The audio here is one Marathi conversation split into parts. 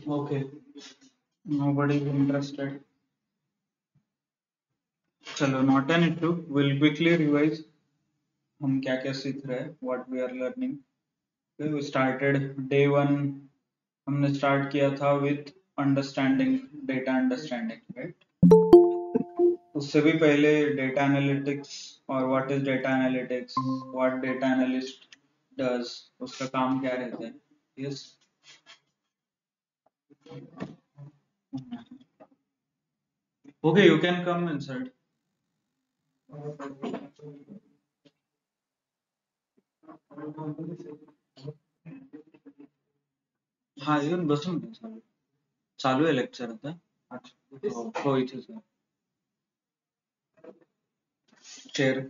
Okay, nobody is interested. चलो, not an issue. We'll quickly revise हम क्या क्या सीख रहे हैं, what we are learning. Okay, we started day one. हमने start किया था with understanding, data understanding, right? उससे भी पहले data analytics और what is data analytics, what data analyst does, उसका काम क्या रहता है. Yes. Okay, you can come inside. हाँ, येऊन बसून घ्या. चालू आहे लेक्चर आता. अच्छा. हो इथेच आहे. Chair.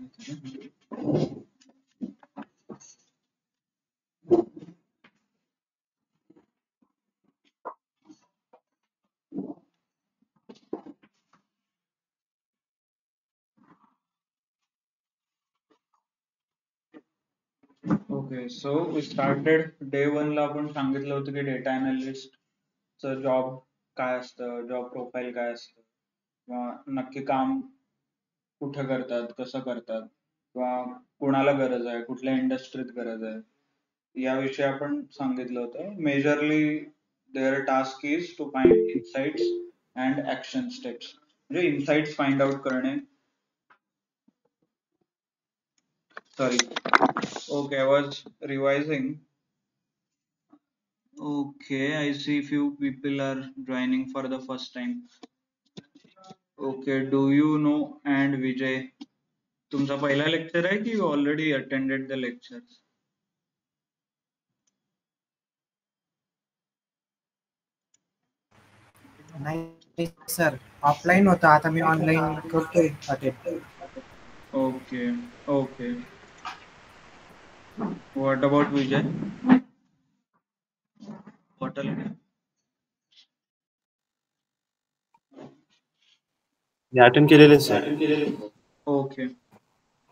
Okay, so we started day one ला आपण सांगितलं होतं की डेटा अनालिस्ट चं जॉब काय असतं, जॉब प्रोफाईल काय असतं, किंवा नक्की काम कुठं करतात, कसं करतात, किंवा कोणाला गरज आहे, कुठल्या इंडस्ट्रीत गरज आहे, याविषयी आपण सांगितलं होतं. Majorly their task is to find insights and action steps. म्हणजे इनसाइट्स फाइंड आउट करणे. Sorry. Okay, I was revising. Okay, I see few people are joining for the first time. Okay, do you know and Vijay, तुमचा पहिला लेक्चर आहे की you already attended the lectures? नाही सर, ऑफलाईन होता, आता मी ऑनलाईन करतोय attend. Okay, okay. What about Vijay? What else? मी अटेंड केलेले सर. Okay,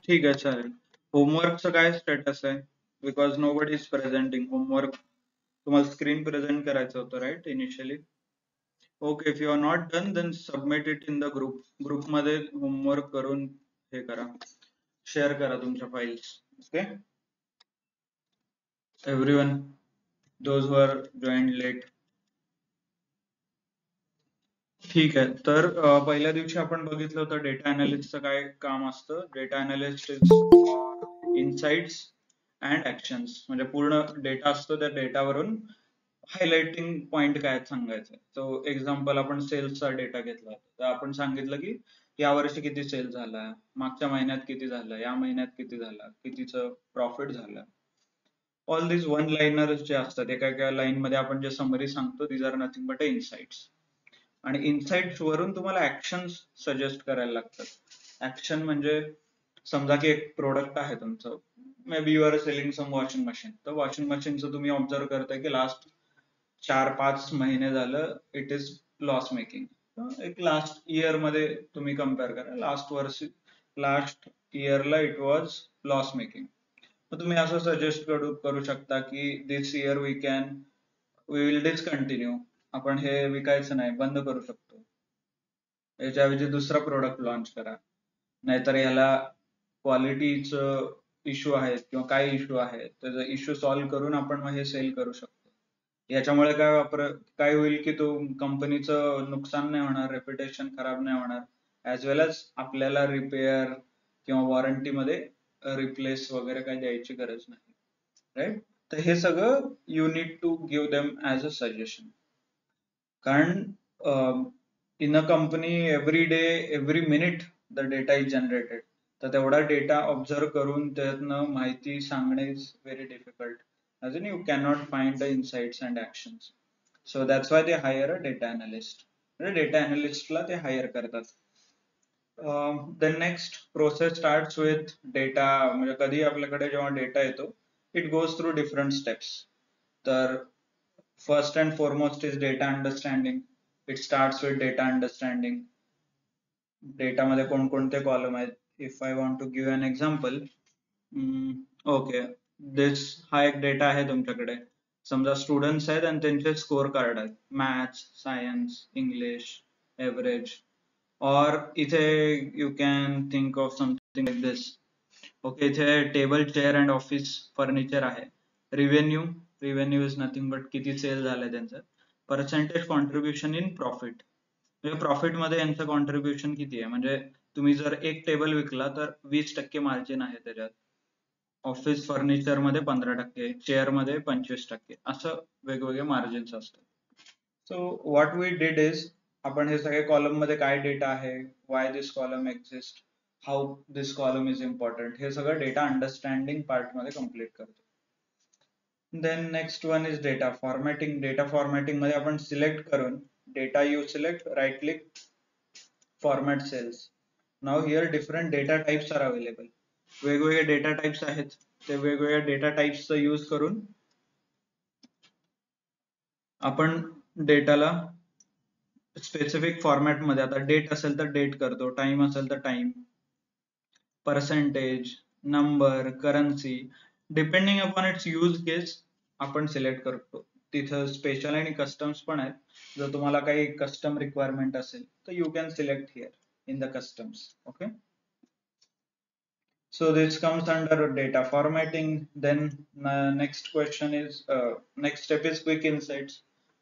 ठीक आहे, चालेल. होमवर्कचं काय स्टेटस आहे? Because nobody is presenting. Homework तुम्हाला स्क्रीन प्रेझेंट करायचं होतं, right, initially? Okay, if you are not done then submit it in the group. ग्रुपमध्ये होमवर्क करून हे करा, शेअर करा तुमच्या files. Okay, everyone, those who R joined late. ठीक आहे, तर पहिल्या दिवशी आपण बघितलं होतं डेटा अनालिस्टचं काय काम असतं. Data analyst is insights and actions. म्हणजे पूर्ण डेटा असतो, त्या डेटावरून हायलाइटिंग पॉइंट काय सांगायचं. सो एक्झाम्पल, आपण सेल्सचा डेटा घेतला तर आपण सांगितलं की या वर्षी किती सेल झाला, मागच्या महिन्यात किती झाला, या महिन्यात किती झाला, कितीचं प्रॉफिट झालं. ऑल दिस वन लाइनर्स जे असतात, एका एका लाईन मध्ये आपण जे समरी सांगतो, these are nothing but insights. आणि इनसाइट्स वरून तुम्हाला ऍक्शन्स सजेस्ट करायला लागतात. ऍक्शन म्हणजे समजा की एक प्रोडक्ट आहे तुमचं, maybe you are selling some washing machine. तर वॉशिंग मशीनचं तुम्ही ऑब्झर्व करताय की लास्ट 4-5 महिने झालं इट इज लॉस मेकिंग. एक लास्ट इयर मध्ये तुम्ही कम्पेअर करा, लास्ट इयरला इट वॉज लॉस मेकिंग. तर तुम्ही असं सजेस्ट करू शकता की दिस इयर वी विल डिसकंटिन्यू. आपण हे विकायचं नाही, बंद करू शकतो. याच्याऐवजी दुसरा प्रोडक्ट लॉन्च करा, नाहीतर याला क्वालिटीचं इश्यू आहेत किंवा काय इश्यू आहे, त्याचा इश्यू सॉल्व्ह करून आपण मग हे सेल करू शकतो. याच्यामुळे काय होईल की तो कंपनीचं नुकसान नाही होणार, रेप्युटेशन खराब नाही होणार, ऍज वेल एज आपल्याला रिपेअर किंवा वॉरंटी मध्ये रिप्लेस वगैरे काही द्यायची गरज नाही, राईट. तर हे सगळं you need to give them as a suggestion. कारण in a company every day, every minute the data is generated. तर तेवढा डेटा ऑब्झर्व करून त्यातनं माहिती सांगणे is very difficult. as in you cannot find the insights and actions. So that's why they hire a data analyst. Data analyst ला ते hire करतात. The next process starts with data. म्हणजे कधी आपल्याकडे जेव्हा डेटा येतो, it goes through different steps. तर first and foremost is data understanding. It starts with data understanding. Data मध्ये कोणकोणते कॉलम आहेत. If I want to give an example, okay, हा एक डेटा आहे तुमच्याकडे. समजा स्टुडंट्स आहेत आणि त्यांचे स्कोर कार्ड आहेत, मॅथ्स, सायन्स, इंग्लिश, एव्हरेज. और इथे you can think of something like this. Okay, इथे table, chair and office furniture आहे. रिव्हेन्यू इज नथिंग बट किती सेल झालंय त्यांचं. पर्सेंटेज कॉन्ट्रीब्युशन इन प्रॉफिट, म्हणजे प्रॉफिट मध्ये यांचं कॉन्ट्रीब्युशन किती आहे, म्हणजे तुम्ही जर एक टेबल विकला तर 20% मार्जिन आहे त्याच्यात. ऑफिस फर्निचर मध्ये 15%, चेअर मध्ये 25%, असं वेगवेगळे मार्जिन्स असतात. So what we did is, आपण हे सगळे कॉलम मध्ये काय डेटा आहे, why this column exist, how this column is important, हे सगळं डेटा अंडरस्टँडिंग पार्ट मध्ये कम्प्लीट करतो. Then next one is data formatting. Data formatting मध्ये आपण सिलेक्ट करून data you select, right click, format cells. Now here different data types are available. वेगवेगळे डेटा टाइप्स आहेत, ते वेगवेगळ्या डेटा टाइप्सचा यूज करून आपण डेटाला स्पेसिफिक फॉर्मॅट मध्ये, आता डेट असेल तर डेट करतो, टाइम असेल तर time, percentage, number, currency, depending upon its use case आपण सिलेक्ट करतो. तिथं स्पेशल आणि कस्टम्स पण आहेत. जर तुम्हाला काही कस्टम रिक्वायरमेंट असेल तर you can select here in the customs. Okay, so this comes under data formatting. Then next question is next step is quick insights.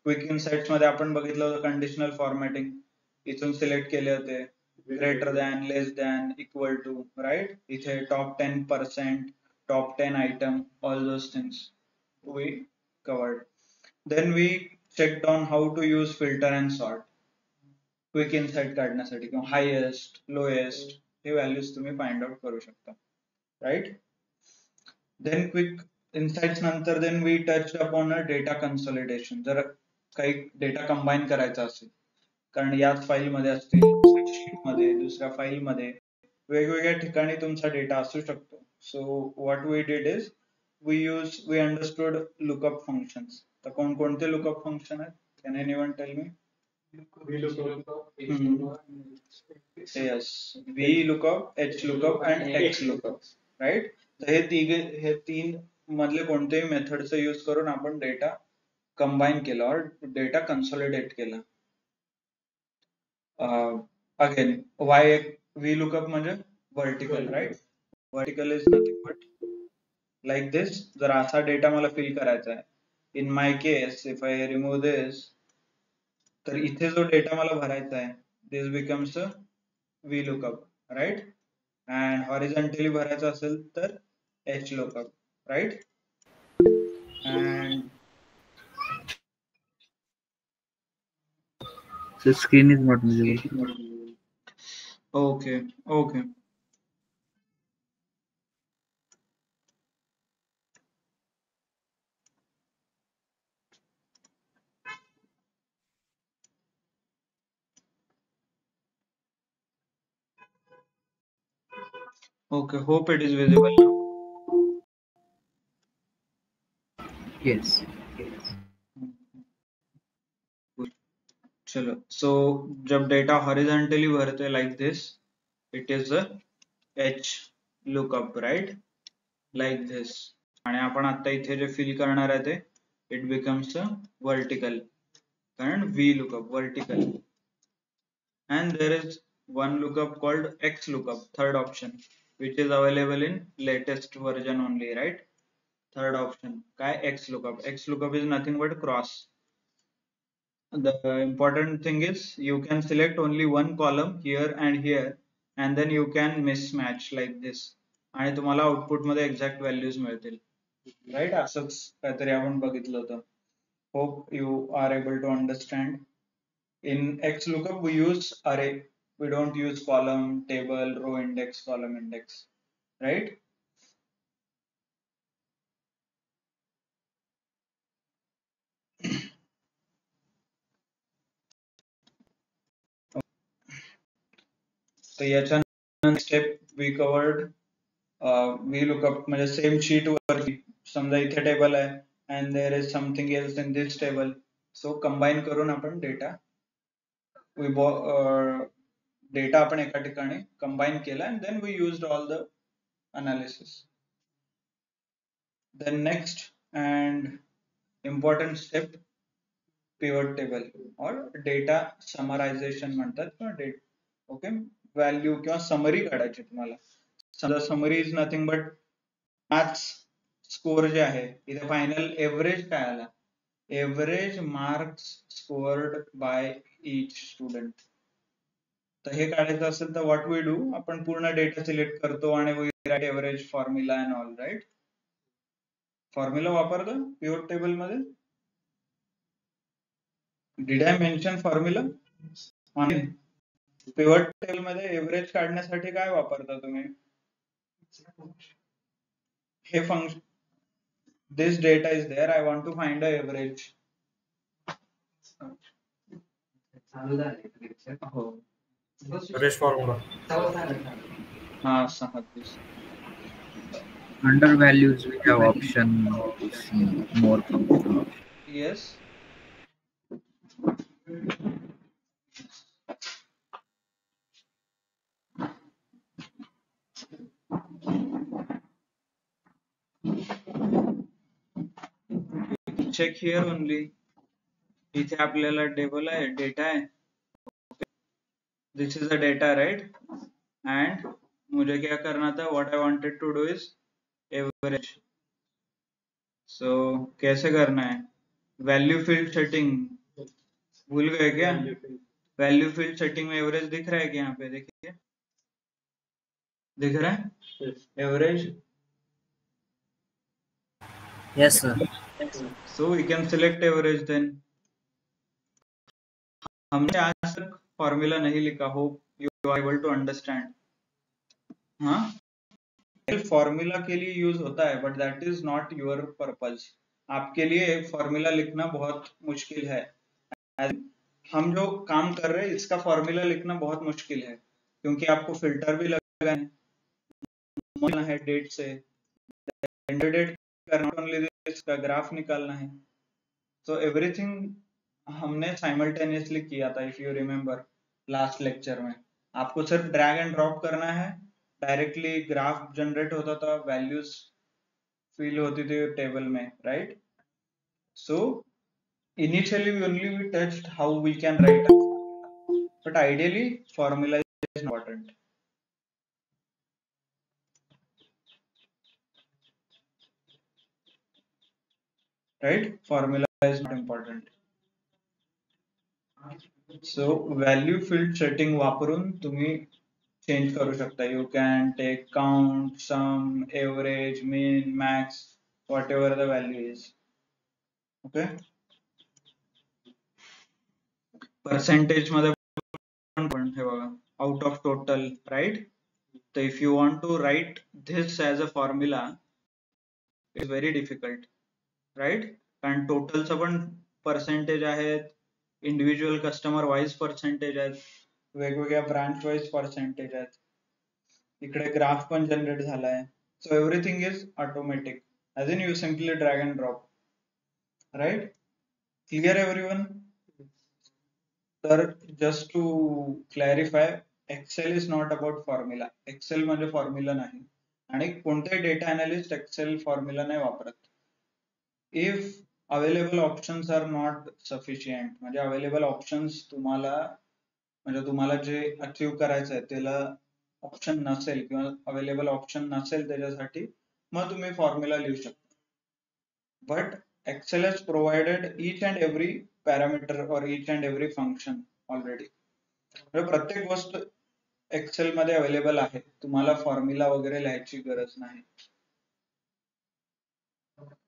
Quick insights मध्ये आपण बघितलं होतं कंडिशनल फॉर्मॅटिंग. इथून सिलेक्ट केले होते greater than, less than, equal to, right. इथे top 10%, top 10 item, all those things we covered. Then we checked on how to use filter and sort. Quick insight काढण्यासाठी किंवा हायेस्ट, लोएस्ट हे व्हॅल्यूज तुम्ही फाइंड आउट करू शकता, राईट. देन क्विक इनसाइट्स नंतर then we touch upon a data consolidation. जर काही डेटा कंबाईन करायचा असेल, कारण याच फाईल मध्ये असतील, शीट मध्ये, दुसऱ्या फाईल मध्ये, वेगवेगळ्या ठिकाणी तुमचा डेटा असू शकतो. So what we did is we understood lookup functions. तर कोणते लुकअप फंक्शन आहेत, can anyone tell me? Yes, VLOOKUP, HLOOKUP and XLOOKUP, right? तर हे तीन मधले कोणतेही मेथडचा यूज करून आपण डेटा कंबाईन केला और डेटा कन्सॉलिडेट केला. अगेन वाय VLOOKUP म्हणजे vertical, right. Vertical is nothing but like this. जर असा डेटा मला फिल करायचा आहे, in my case if I remove this, तर इथे जो डेटा मला भरायचा आहे, this becomes a VLOOKUP, right. And horizontally भरायचं असेल तर HLOOKUP, right. And The screen is not visible. Okay okay, okay, hope it is visible now. Yes. चलो, सो जब डेटा हॉरिझॉन्टली भरते like this, it is a HLOOKUP, right, like this. आणि आपण आता इथे जे फिल करणार आहे ते इट बिकम्स अ वर्टिकल, कारण VLOOKUP vertical. And there is one lookup called XLOOKUP, third option, which is available in latest version only, right? Third option काय XLOOKUP. XLOOKUP is nothing but cross. The important thing is you can select only one column here and here, and then you can mismatch like this, आणि तुम्हाला आउटपुट मध्ये एक्झॅक्ट व्हॅल्यूज मिळतील, राईट. असंच काहीतरी आपण बघितलं होतं. Hope you are able to understand. In XLOOKUP we use array, we don't use column, table, row index, column index, right? So याच्या स्टेप we covered VLOOKUP म्हणजे सेम शीट वर समजा इथे टेबल आहे and there is something else in this table, so combine करून आपण डेटा डेटा आपण एका ठिकाणी कंबाईन केला and then we used all the analysis. The next and important step, pivot table or data summarization म्हणतात किंवा ओके व्हॅल्यू किंवा समरी काढायची तुम्हाला. समजा summary is nothing but maths score जे आहे इथे फायनल एव्हरेज काय आला, एव्हरेज मार्क्स स्कोअर्ड बाय इच स्टुडंट. तर हे काढायचं असेल तर व्हॉट वी डू, आपण पूर्ण डेटा सिलेक्ट करतो आणि we write average formula and all. Right, formula वापरतो पिव्होट टेबल मध्ये. Did I mention formula? Pivot table मध्ये एव्हरेज काढण्यासाठी काय वापरता तुम्ही? हे function, this data is there, I want to find a average. हो, एव्हरेज फॉर्म्युला. हा 36. Under values, we have option to see more functions. Yes. Check here only. इथे आपल्याला टेबल आहे, डेटा आहे. This is the data, right? And मुझे क्या करना था? What I wanted to do is average. So कैसे करना है? वैल्यू फील्ड सेटिंग भूल गए क्या? वैल्यू फील्ड सेटिंग में एवरेज दिख रहा है क्या? यहाँ पे देखिए, दिख रहा है average. Yes, sir. So we can select average then. हमने आज तक फॉर्मूला नहीं लिखा, hope you are able to understand. हाँ, फॉर्मूला के लिए यूज होता है but that is not your purpose. आपके लिए एक फॉर्मूला लिखना बहुत मुश्किल है. हम जो काम कर रहे हैं इसका फॉर्मूला लिखना बहुत मुश्किल है, क्योंकि आपको फिल्टर भी लगाना है डेट से, डेट करना, ओनली इसका ग्राफ निकालना है. तो एवरीथिंग हमने साइमल्टेनियसली किया था. If you remember last lecture में आपको सिर्फ ड्रैग एंड ड्रॉप करना है, डायरेक्टली ग्राफ जनरेट होता था, वैल्यूज फिल होती थी टेबल में. Right, so initially only we touched how we can write, but ideally formula is important. Right, formula is not important. So value field setting वापरून तुम्ही चेंज करू शकता. You can take count, sum, average, mean, max, whatever the value is. Okay, percentage मध्ये पण हे बघा, out of total. Right, so if you want to write this as a formula, it's very difficult. Right, कारण टोटलचं पण पर्सेंटेज आहेत, इंडिव्हिज्युअल कस्टमर वाईज पर्सेंटेज आहेत, वेगवेगळ्या ब्रांच वाईज पर्सेंटेज आहेत, इकडे ग्राफ पण जनरेट झालाय. So everything is automatic, as in you simply drag and drop. Right, clear everyone? तर just to clarify, Excel is not about formula. Excel म्हणजे फॉर्म्युला नाही, आणि कोणतेही डेटा अनालिस्ट एक्सेल फॉर्म्युला नाही वापरत. if available options are not sufficient, म्हणजे available options तुम्हाला जे अचीव करायचं आहे त्याला ऑप्शन नसेल किंवा अवेलेबल ऑप्शन नसेल त्याच्यासाठी, मग तुम्ही फॉर्म्युला लिहू शकता. But Excel has provided each and every parameter or each and every function already. प्रत्येक गोष्ट एक्सेल मध्ये अवेलेबल आहे, तुम्हाला फॉर्म्युला वगैरे लिहायची गरज नाही.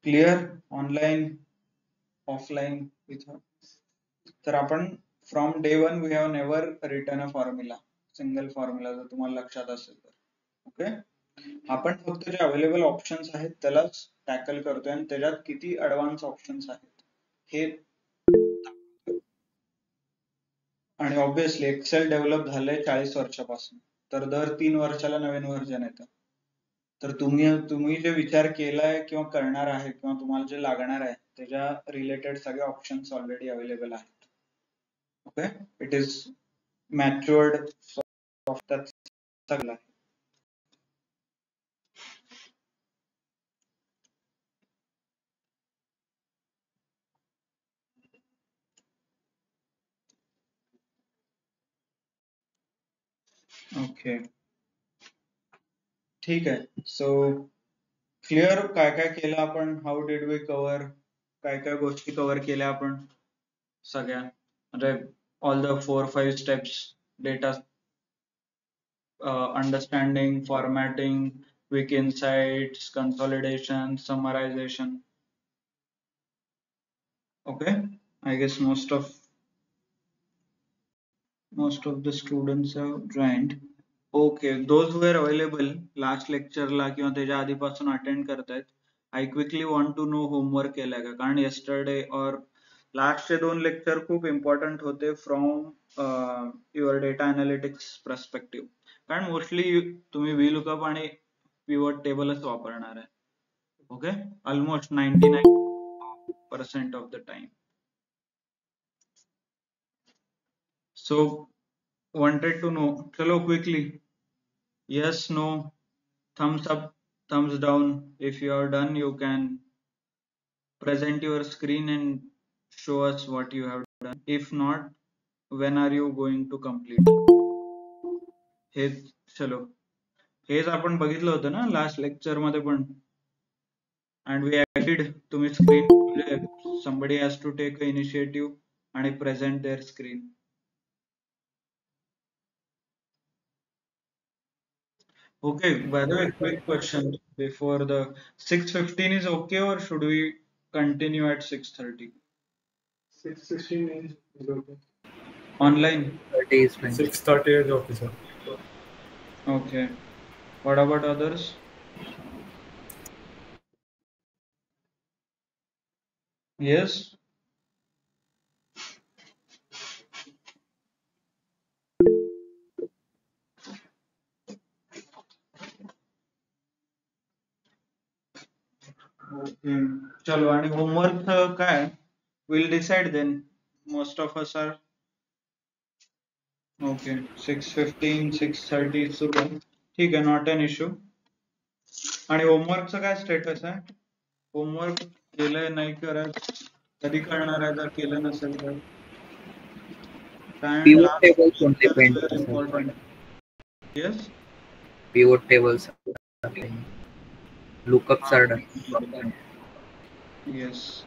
क्लिअर? ऑनलाईन, ऑफलाईन इथं. तर आपण from day one we have never written a formula, single formula, जर तुम्हाला लक्षात असेल तर. ओके, आपण फक्त जे अवेलेबल ऑप्शन्स आहेत त्यालाच टॅकल करतोय, आणि त्याच्यात किती ऍडव्हान्स ऑप्शन्स आहेत हे. आणि ऑब्विसली एक्सेल डेव्हलप झालंय 40 वर्षापासून, तर दर 3 वर्षाला नवीन व्हर्जन येतं. तर तुम्ही जे विचार केलाय किंवा करणार आहे किंवा तुम्हाला जे लागणार आहे त्याच्या रिलेटेड सगळे ऑप्शन्स ऑलरेडी अवेलेबल आहेत. Okay, it is matured software. Okay, ठीक आहे. सो क्लिअर काय काय केलं आपण, हाऊ डिड वी कव्हर, काय काय गोष्टी कव्हर केल्या आपण सगळ्या, म्हणजे all the 4-5 steps, data understanding, formatting, quick insights, consolidation, summarization. Okay, I guess most of the students have joined. Okay, those who are available last lecture ला किंवा त्याच्या आधीपासून अटेंड करतायत, I quickly want to know homework केलाय का, कारण yesterday or last चे 2 लेक्चर खूप important होते from your data analytics perspective, कारण मोस्टली तुम्ही VLOOKUP आणि pivot tableच वापरणार आहे. Okay, almost 99% of the time. So wanted to know, chalo quickly, yes, no, thumbs up, thumbs down. If you are done, you can present your screen and show us what you have done. If not, when are you going to complete? हेच चलो, हेच आपण बघितलं होतं ना लास्ट लेक्चर मध्ये पण, and we agreed तुम्ही screen, somebody has to take the initiative आणि present their screen. Okay, by the way, quick question before the 6:15 is okay, or should we continue at 6:30? 6:16 is okay. Online? 30 is fine. 6:30 is okay, sir. Okay. What about others? Yes? Okay. चलो, आणि homework काय? We'll decide then. Most of us are okay. 6:15, 6:30 सुरू. ठीक आहे, not an issue. आणि होमवर्कचं काय स्टेटस आहे? होमवर्क केलंय नाही करत, कधी करणार आहे जर केलं नसेल तर? Pivot tables only paint. Important. Yes? Pivot tables are fine. Lookups are done. Yes.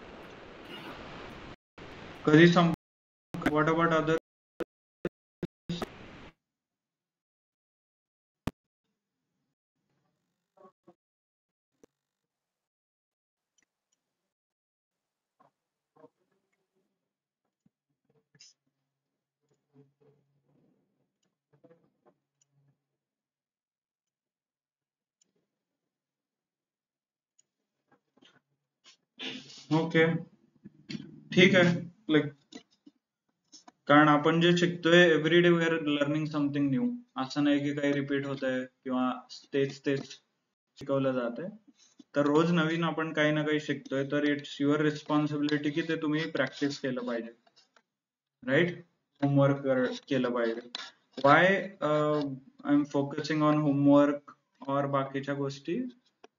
कधी what about other? Okay. ठीक आहे. Like, कारण आपण जे शिकतोय every day we are learning something new. असं नाही की काही रिपीट होत आहे किंवा तेच शिकवलं जात आहे. तर रोज नवीन आपण काही ना काही शिकतोय, तर इट्स युअर रिस्पॉन्सिबिलिटी की ते तुम्ही प्रॅक्टिस केलं पाहिजे, राईट? होमवर्क केलं पाहिजे. Y I am focusing on homework और बाकीच्या गोष्टी,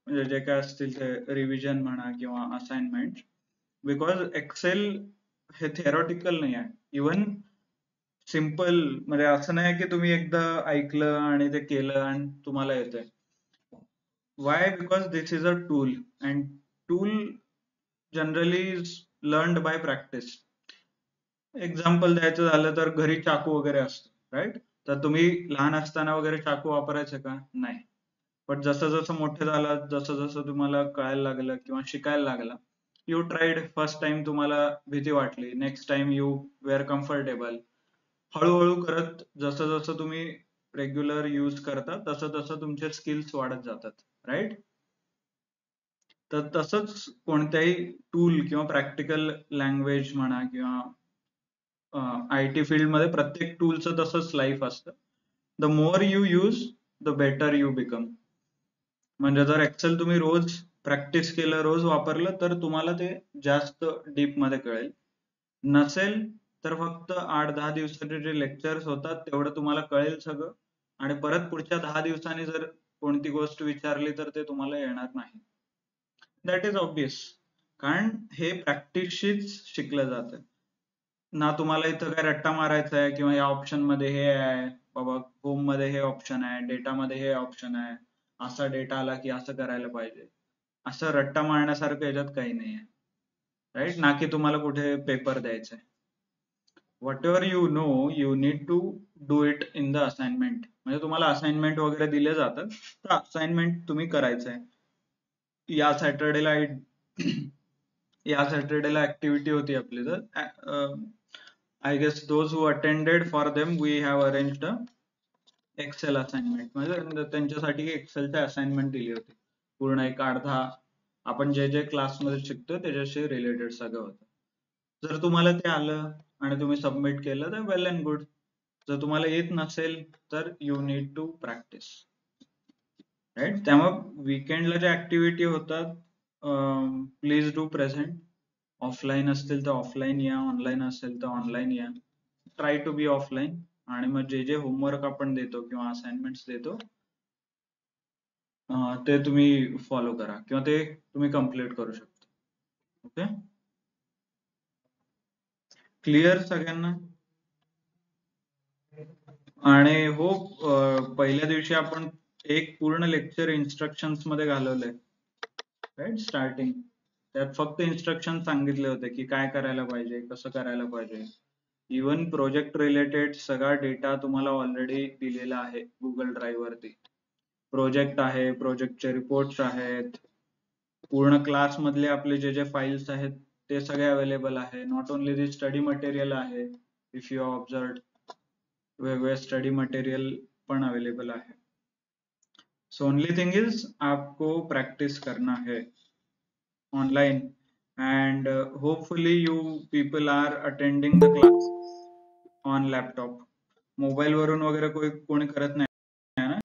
म्हणजे जे काय असतील ते रिव्हिजन म्हणा किंवा असाइनमेंट, बिकॉज एक्सेल हे थेरॉटिकल नाही आहे. इवन सिम्पल, म्हणजे असं नाही की तुम्ही एकदा ऐकलं आणि ते केलं आणि तुम्हाला येतंय. Why? Because this is a tool, and tool generally is learned by practice. Example द्यायचं झालं तर घरी चाकू वगैरे असतो, राईट? तर तुम्ही लहान असताना वगैरे चाकू वापरायचं का? नाही. पण जसं जसं मोठे झालात, जसं जसं तुम्हाला कळायला लागलं किंवा शिकायला लागला, यू ट्राईड. फर्स्ट टाइम तुम्हाला भीती वाटली, next time you were comfortable. हळूहळू करत जसं जसं तुम्ही रेग्युलर यूज करता तसं तसं तुमचे स्किल्स वाढत जातात, राईट? तर तसंच कोणत्याही टूल किंवा प्रॅक्टिकल लँग्वेज म्हणा किंवा IT फील्ड मध्ये प्रत्येक टूलचं तसंच लाईफ असतं. The more you use the better you become. म्हणजे जर एक्सेल तुम्ही रोज प्रॅक्टिस केलं, रोज वापरलं, तर तुम्हाला ते जास्त डीप मध्ये कळेल. नसेल तर फक्त 8-10 दिवसाचे जे लेक्चर्स होतात तेवढं तुम्हाला कळेल सगळं, आणि परत पुढच्या 10 दिवसांनी जर कोणती गोष्ट विचारली तर ते तुम्हाला येणार नाही. दॅट इज ऑब्विस, कारण हे प्रॅक्टिसशीच शिकलं जातं. ना तुम्हाला इथं काय रट्टा मारायचा आहे किंवा या ऑप्शन मध्ये हे आहे बाबा, होम मध्ये हे ऑप्शन आहे, डेटा मध्ये हे ऑप्शन आहे, असा डेटा आला की असं करायला पाहिजे, असं रट्टा मारण्यासारखं याच्यात काही नाही आहे. राईट, ना की तुम्हाला कुठे पेपर द्यायचा आहे. whatever you know you need to do it in the assignment. म्हणजे तुम्हाला असाइनमेंट वगैरे दिले जातात, तर असाइनमेंट तुम्ही करायचं आहे. या सॅटर्डेला या सॅटर्डेला ऍक्टिव्हिटी होती आपली, तर I guess those who attended for them we have arranged a Excel assignment. म्हणजे त्यांच्यासाठी एक्सेलचे असाइनमेंट दिली होती, पूर्ण एक अर्धा, आपण जे जे क्लासमध्ये शिकतो त्याच्याशी रिलेटेड सगळं होतं. जर तुम्हाला ते आलं आणि तुम्ही सबमिट केलं तर वेल अँड गुड. जर तुम्हाला येत नसेल तर you need to practice. Right, त्यामुळे वीकेंडला ज्या ऍक्टिव्हिटी होतात प्लीज डू प्रेझेंट. ऑफलाईन असतील तर ऑफलाईन या, ऑनलाईन असेल तर ऑनलाईन या. Try to be offline. आणि मग जे जे होमवर्क आपण देतो किंवा असाइनमेंट्स देतो ते तुम्ही फॉलो करा किंवा ते तुम्ही कम्प्लीट करू शकता. ओके, क्लिअर सगळ्यांना? आणि हो, पहिल्या दिवशी आपण एक पूर्ण लेक्चर इन्स्ट्रक्शन्स मध्ये घालवलंय. राईट, स्टार्टिंग त्यात फक्त इन्स्ट्रक्शन सांगितले होते की काय करायला पाहिजे, कसं करायला पाहिजे. इवन प्रोजेक्ट रिलेटेड सगळा डेटा तुम्हाला ऑलरेडी दिलेला आहे गुगल ड्राईव्ह वरती. प्रोजेक्ट आहे, प्रोजेक्टचे रिपोर्ट्स आहेत, पूर्ण क्लास मधले आपले जे जे फाइल्स आहेत ते सगळे अवेलेबल आहे. Not only the study material आहे, इफ यू ऑब्झर्व वेगवेगळे स्टडी मटेरियल पण अवेलेबल आहे. सो ओनली थिंग इज आपको प्रैक्टिस करना है online, and hopefully you people are attending the class on laptop. Mobile वरून वगैरे कोणी करत नाही ना,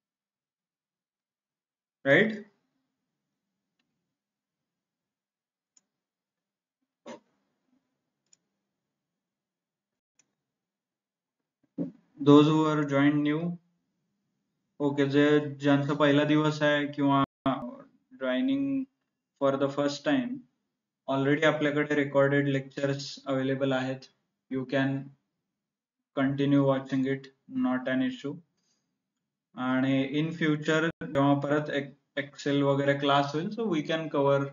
right? those who are joined new. Okay, जे ज्यांचा पहिला दिवस आहे किंवा joining for the first time, already आपल्याकडे रेकॉर्डेड लेक्चर्स अवेलेबल आहेत. You can continue watching it, not an issue. आणि इन फ्युचर जेव्हा परत एक्सेल वगैरे क्लास होईल, so we can cover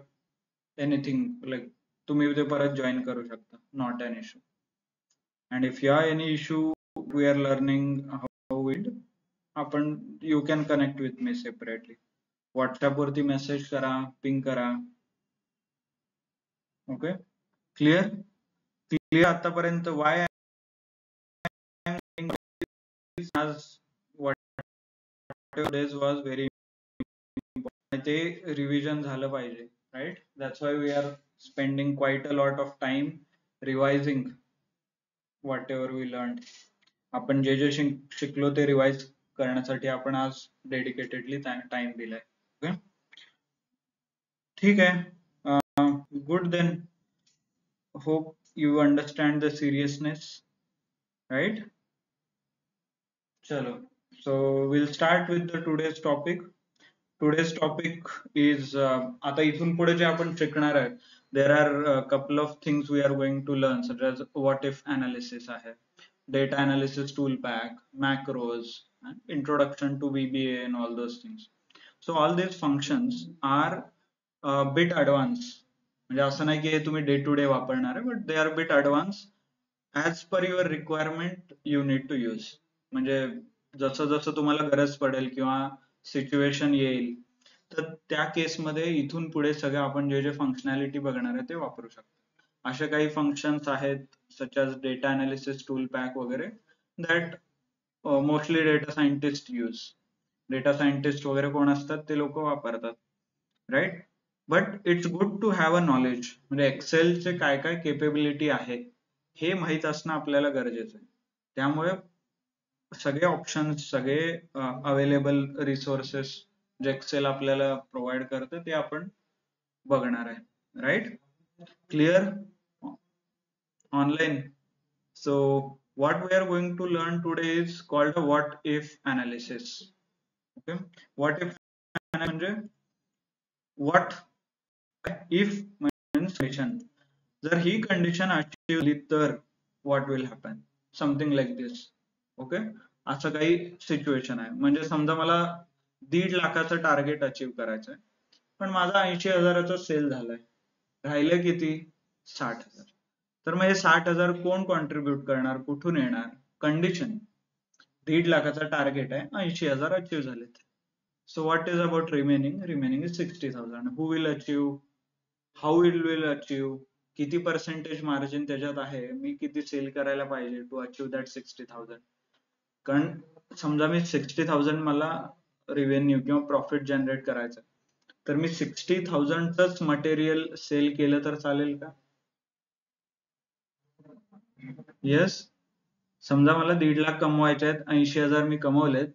anything, like तुम्ही ते परत जॉईन करू शकता, not an issue. And if you have any issue we are learning how it, आपण you can connect with me separately. WhatsApp वरती मेसेज करा, पिंग करा. Okay, clear? क्लिअर आतापर्यंत? Why days was very important, ते रिव्हिजन झालं पाहिजे. Right, that's why we are spending quite a lot of time revising what ever we learn. आपण जे जे शिकलो ते रिवाइज करण्यासाठी आपण आज डेडिकेटेडली टाइम दिलाय. ओके, ठीक आहे, good then. Hope you understand the seriousness. Right, चलो, so we'll start with the today's topic. Today's topic is आता इथून पुढे जे आपण शिकणार आहे, there are a couple of things we are going to learn, such as what if analysis आहे, data analysis tool pack, macros, and introduction to VBA and all those things. So all these functions are a bit advanced. म्हणजे असं नाही की हे तुम्ही डे टू डे वापरणार आहे, but they are a bit advanced. as per your requirement you need to use. म्हणजे जसं जसं तुम्हाला गरज पडेल किंवा सिच्युएशन येईल, तर त्या केसमध्ये इथून पुढे सगळं आपण जे जे फंक्शनॅलिटी बघणार आहे ते वापरू शकतो. असे काही फंक्शन्स आहेत such as data analysis tool pack वगैरे, that mostly data scientist use. Data scientist वगैरे कोण असतात ते लोक वापरतात. Right, but it's good to have a knowledge. म्हणजे एक्सेलचे काय काय केपेबिलिटी आहे हे माहित असणं आपल्याला गरजेचं आहे. त्यामुळे सगळे ऑप्शन्स, सगळे अवेलेबल रिसोर्सेस जे एक्सेल आपल्याला प्रोव्हाइड करतं ते आपण बघणार आहे. Right, clear? Online. So what we are going to learn today is called a what if analysis. Okay, what if म्हणजे what if means condition. जर ही कंडिशन अशी होती तर what will happen, something like this. Okay, असं काही सिच्युएशन आहे. म्हणजे समजा मला 1.5 लाखाचं टार्गेट अचीव्ह करायचं आहे, पण माझा 80,000चा सेल झालाय, राहिले किती 60,000. तर मग हे 60,000 कोण कॉन्ट्रीब्युट करणार, कुठून येणार? कंडिशन 1.5 लाखाचा टार्गेट आहे, 80,000 अचीव्ह झालेत. So what is about remaining? Remaining is 60,000. Who will achieve? How it will achieve? किती percentage margin त्याच्यात आहे, मी किती सेल करायला पाहिजे to achieve that 60,000. कारण समजा मी 60,000 मला रेव्हेन्यू किंवा प्रॉफिट जनरेट करायचं, तर मी 60,000 चंच मटेरियल सेल केलं तर चालेल का? येस. समजा मला 1.5 लाख कमवायचे आहेत, 80,000 मी कमवलेत,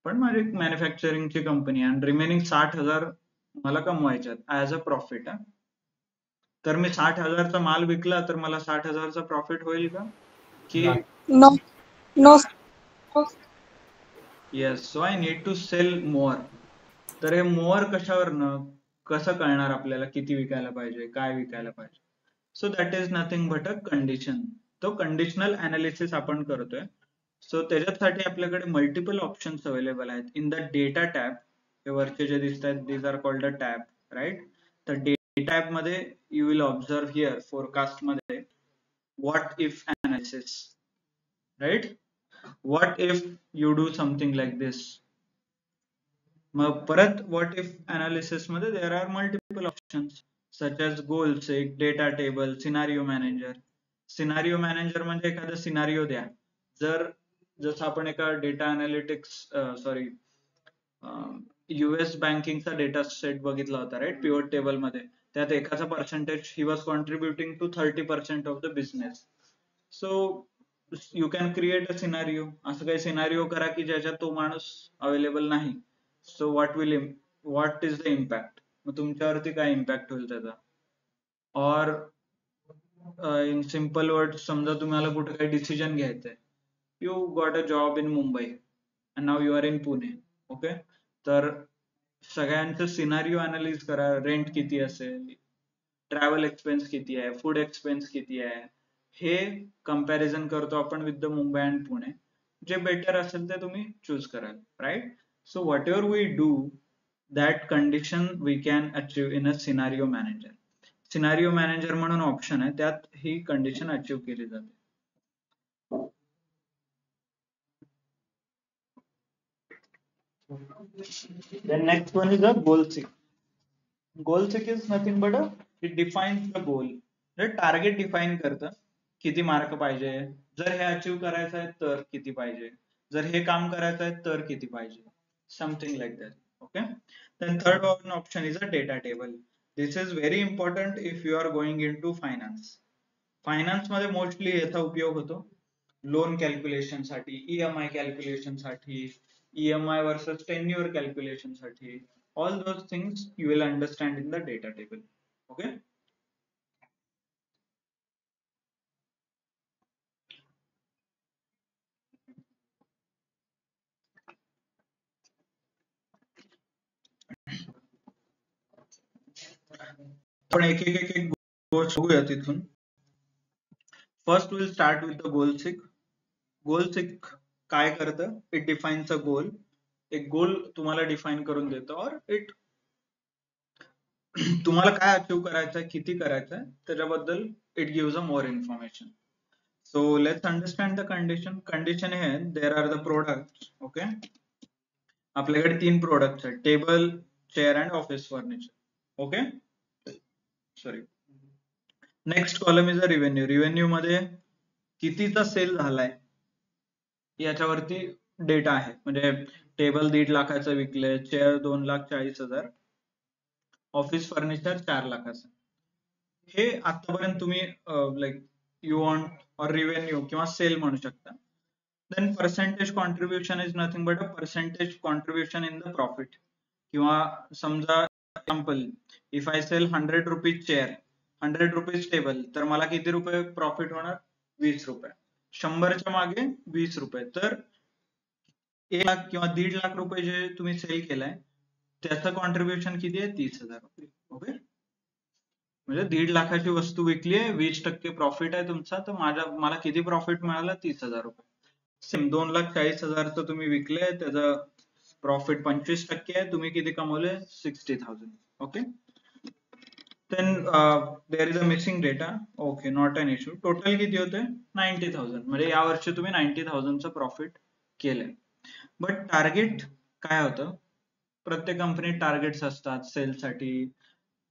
पण माझी मॅन्युफॅक्चरिंगची कंपनी आहे आणि रिमेनिंग 60,000 मला कमवायचे आहेत ऍज अ प्रॉफिट. तर मी 60,000चा माल विकला तर मला 60,000चा प्रॉफिट होईल का? की No, no. Yes. So I need to sell more. तर हे मोअर कशावरनं, कसं कळणार आपल्याला किती विकायला पाहिजे, काय विकायला पाहिजे? So that is nothing but a condition. तो कंडिशनल अनालिसिस आपण करतोय. सो त्याच्यासाठी आपल्याकडे मल्टिपल ऑप्शन्स अवेलेबल आहेत. इन द डेटा टॅब, हे वरचे जे दिसत आहेत these are called a tab, right? तर डेटा टॅब मध्ये you will observe here forecast मध्ये what if analysis, right? What if you do something like this. मग परत व्हॉट इफ अनालिसिस मध्ये there are multiple options such as goal seek, data table, scenario manager. Scenario manager म्हणजे एखादा सिनारिओ द्या. जसं आपण एका डेटा अनालिटिक्स US बँकिंगचा डेटा सेट बघितला होता, राईट? पिव्होट टेबल मध्ये त्यात एकाचा percentage he was contributing to 30% of the business. So you can create a scenario. असं काही सिनारिओ करा की ज्याच्यात तो माणूस अवेलेबल नाही. So what is the impact? मग तुमच्यावरती काय इम्पॅक्ट होईल त्याचा? और इन सिम्पल वर्ड, समजा तुम्हाला कुठे काही डिसिजन घ्यायचंय, you got a job in Mumbai and now you are in Pune. Okay, तर सगळ्यांचं सिनारिओ अनालिज करा. रेंट किती असेल, ट्रॅव्हल एक्सपेन्स किती आहे, फूड एक्सपेन्स किती आहे, हे कंपॅरिझन करतो आपण with the Mumbai and Pune. जे बेटर असेल ते तुम्ही चूज कराल, right? So what ever we do, that condition we can achieve in a scenario manager. Scenario manager म्हणून ऑप्शन आहे, त्यात ही कंडिशन अचीव्ह केली जाते. Then next one is a goal seek. Goal seek is nothing but it defines the goal. Target define करतं, किती मार्क पाहिजे, जर हे अचीव्ह करायचं आहे तर किती पाहिजे, जर हे काम करायचं आहे तर किती पाहिजे, something like that. Okay, then third one option is a data table. This is very important if you are going into finance. Finance मध्ये मोस्टली याचा उपयोग होतो लोन कॅल्क्युलेशन साठी, EMI कॅल्क्युलेशन साठी, EMI वर्सेस टेन्युअर कॅल्क्युलेशन साठी. All those things you will understand in the data table. Okay, आपण एक गोष्ट बघूया तिथून. First will start with the goal seek. Goal seek काय करतं? It defines a goal. एक गोल तुम्हाला डिफाइन करून देतं, और इट तुम्हाला काय अचीव्ह करायचंय, किती करायचंय त्याच्याबद्दल it gives a more information. So let's understand the condition. Condition हे there are the products. Okay, आपल्याकडे 3 प्रोडक्ट्स आहेत, table, chair and office furniture. Okay, sorry. Next column is a revenue. Revenue मध्ये कितीचा सेल झालाय याच्यावरती डेटा आहे. म्हणजे टेबल 1.5 लाखाचं विकले, चेअर 2,40,000, ऑफिस फर्निचर 4 लाखाचं. हे आतापर्यंत तुम्ही लाईक यू वॉन्ट और रिव्हेन्यू किंवा सेल म्हणू शकता. Then percentage contribution is nothing but a percentage contribution in the profit. किंवा समजा example, if I sell 100 rupees chair, 100 rupees table, तर मला किती रुपये प्रॉफिट होणार? 20 रुपये. 100च्या मागे 20 रुपये. तर 1 लाख किंवा 1.5 लाख रुपये जे तुम्ही सेल केलाय त्याचं कॉन्ट्रीब्युशन किती आहे? 30,000 रुपये. ओके, म्हणजे 1.5 लाखाची वस्तू विकली आहे, 20% प्रॉफिट आहे तुमचा, तर मला किती प्रॉफिट मिळाला? 30,000 रुपये. सेम 2,40,000चं तुम्ही विकले, त्याचं प्रॉफिट 25% आहे, तुम्ही किती कमवले? 60,000. Okay. Then there is a missing data. Okay, not an issue. Total किती होते? 90,000. म्हणजे या वर्षी तुम्ही 90,000चं प्रॉफिट केलंय. बट टार्गेट काय होतं? प्रत्येक कंपनीत टार्गेट्स असतात सेलसाठी.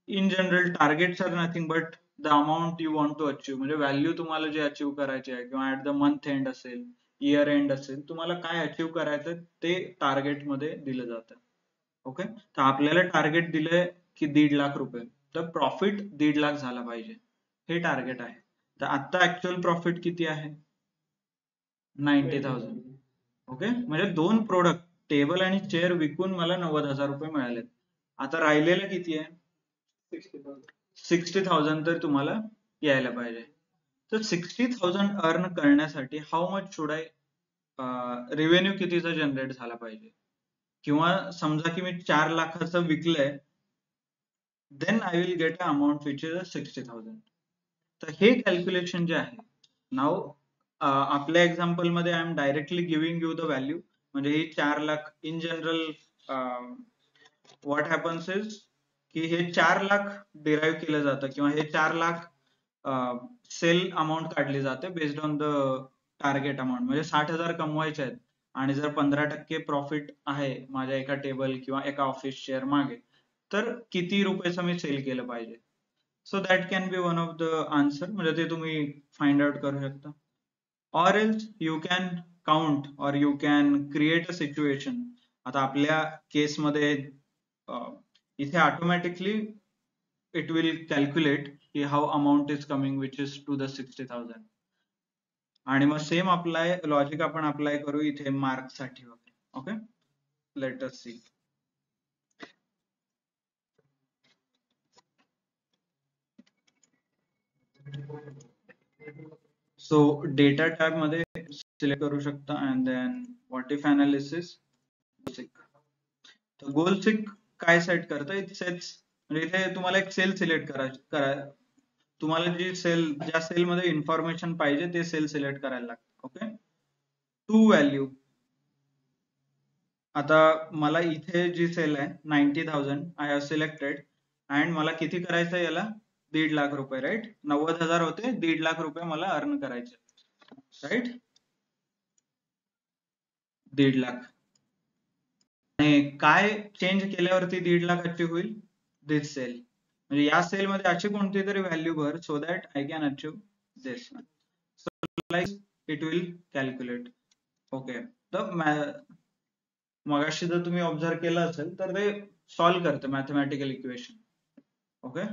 In general targets are nothing but the amount you want to achieve, म्हणजे व्हॅल्यू तुम्हाला जे अचीव्ह करायची आहे किंवा ऍट द मंथ एंड असेल, इयर एंड असेल, तुम्हाला काय अचीव्ह करायचं ते टार्गेट मध्ये दिलं जातं. ओके. तर आपल्याला टार्गेट दिलंय की 1.5 लाख रुपये, तर प्रॉफिट 1.5 लाख झाला पाहिजे, हे टार्गेट आहे. तर आता ऍक्च्युअल प्रॉफिट किती आहे? 90,000. ओके. म्हणजे 2 प्रोडक्ट टेबल आणि चेअर विकून मला 90,000 रुपये मिळाले. आता राहिलेलं किती आहे? 60,000 तर तुम्हाला यायला पाहिजे. तर 60,000 अर्न करण्यासाठी how much should I, revenue कितीचा जनरेट झाला पाहिजे? किंवा समजा की मी 4 लाखाचं विकलंय, then I will get an amount which is 60,000. तर हे कॅल्क्युलेशन जे आहे, नाव आपल्या एक्झाम्पल मध्ये I am directly giving you the value. म्हणजे ही 4 lakh in general what happens is की हे 4 लाख डिराईव्ह केलं जातं किंवा हे 4 लाख सेल अमाऊंट काढली जाते based on the target amount. म्हणजे 60,000 कमवायचे आहेत आणि जर 15% प्रॉफिट आहे माझ्या एका टेबल किंवा एका ऑफिस शेअर मागे, तर किती रुपयाचं मी सेल केलं पाहिजे. So that can be one of the answer. म्हणजे ते तुम्ही फाइंड आउट करू शकता. or else you can count or you can create a situation. आता आपल्या केस मध्ये इथे ऑटोमॅटिकली it will calculate की how amount is coming which is to the 60,000. आणि मग सेम अप्लाय लॉजिक आपण अप्लाय करू इथे मार्क साठी वगैरे. Okay. Let us see. So data tab मध्ये सिलेक्ट करू शकता and then what if analysis. तर गोल सिक काय सेट करतं? इट सेट्स, म्हणजे इथे तुम्हाला एक सेल सिलेक्ट करा, तुम्हाला जी सेल, ज्या सेल मध्ये इन्फॉर्मेशन पाहिजे ते सेल सिलेक्ट करायला लागतं. ओके. To value. आता मला इथे जी सेल आहे 90,000 आय हॅव सिलेक्टेड अँड मला किती करायचं याला? 1.5 लाख रुपये. राईट. 90,000 होते, 1.5 लाख रुपये मला अर्न करायचे. राईट. 1.5 लाख. आणि काय चेंज केल्यावरती 1.5 लाख अचीव्ह होईल? दिस सेल. म्हणजे या सेल मध्ये अशी कोणती तरी व्हॅल्यू भर so that I can achieve this one. So like it will calculate. Okay. तर मगाशी जर तुम्ही ऑब्झर्व केलं असेल तर ते सॉल्व्ह करतं मॅथमॅटिकल इक्वेशन. ओके.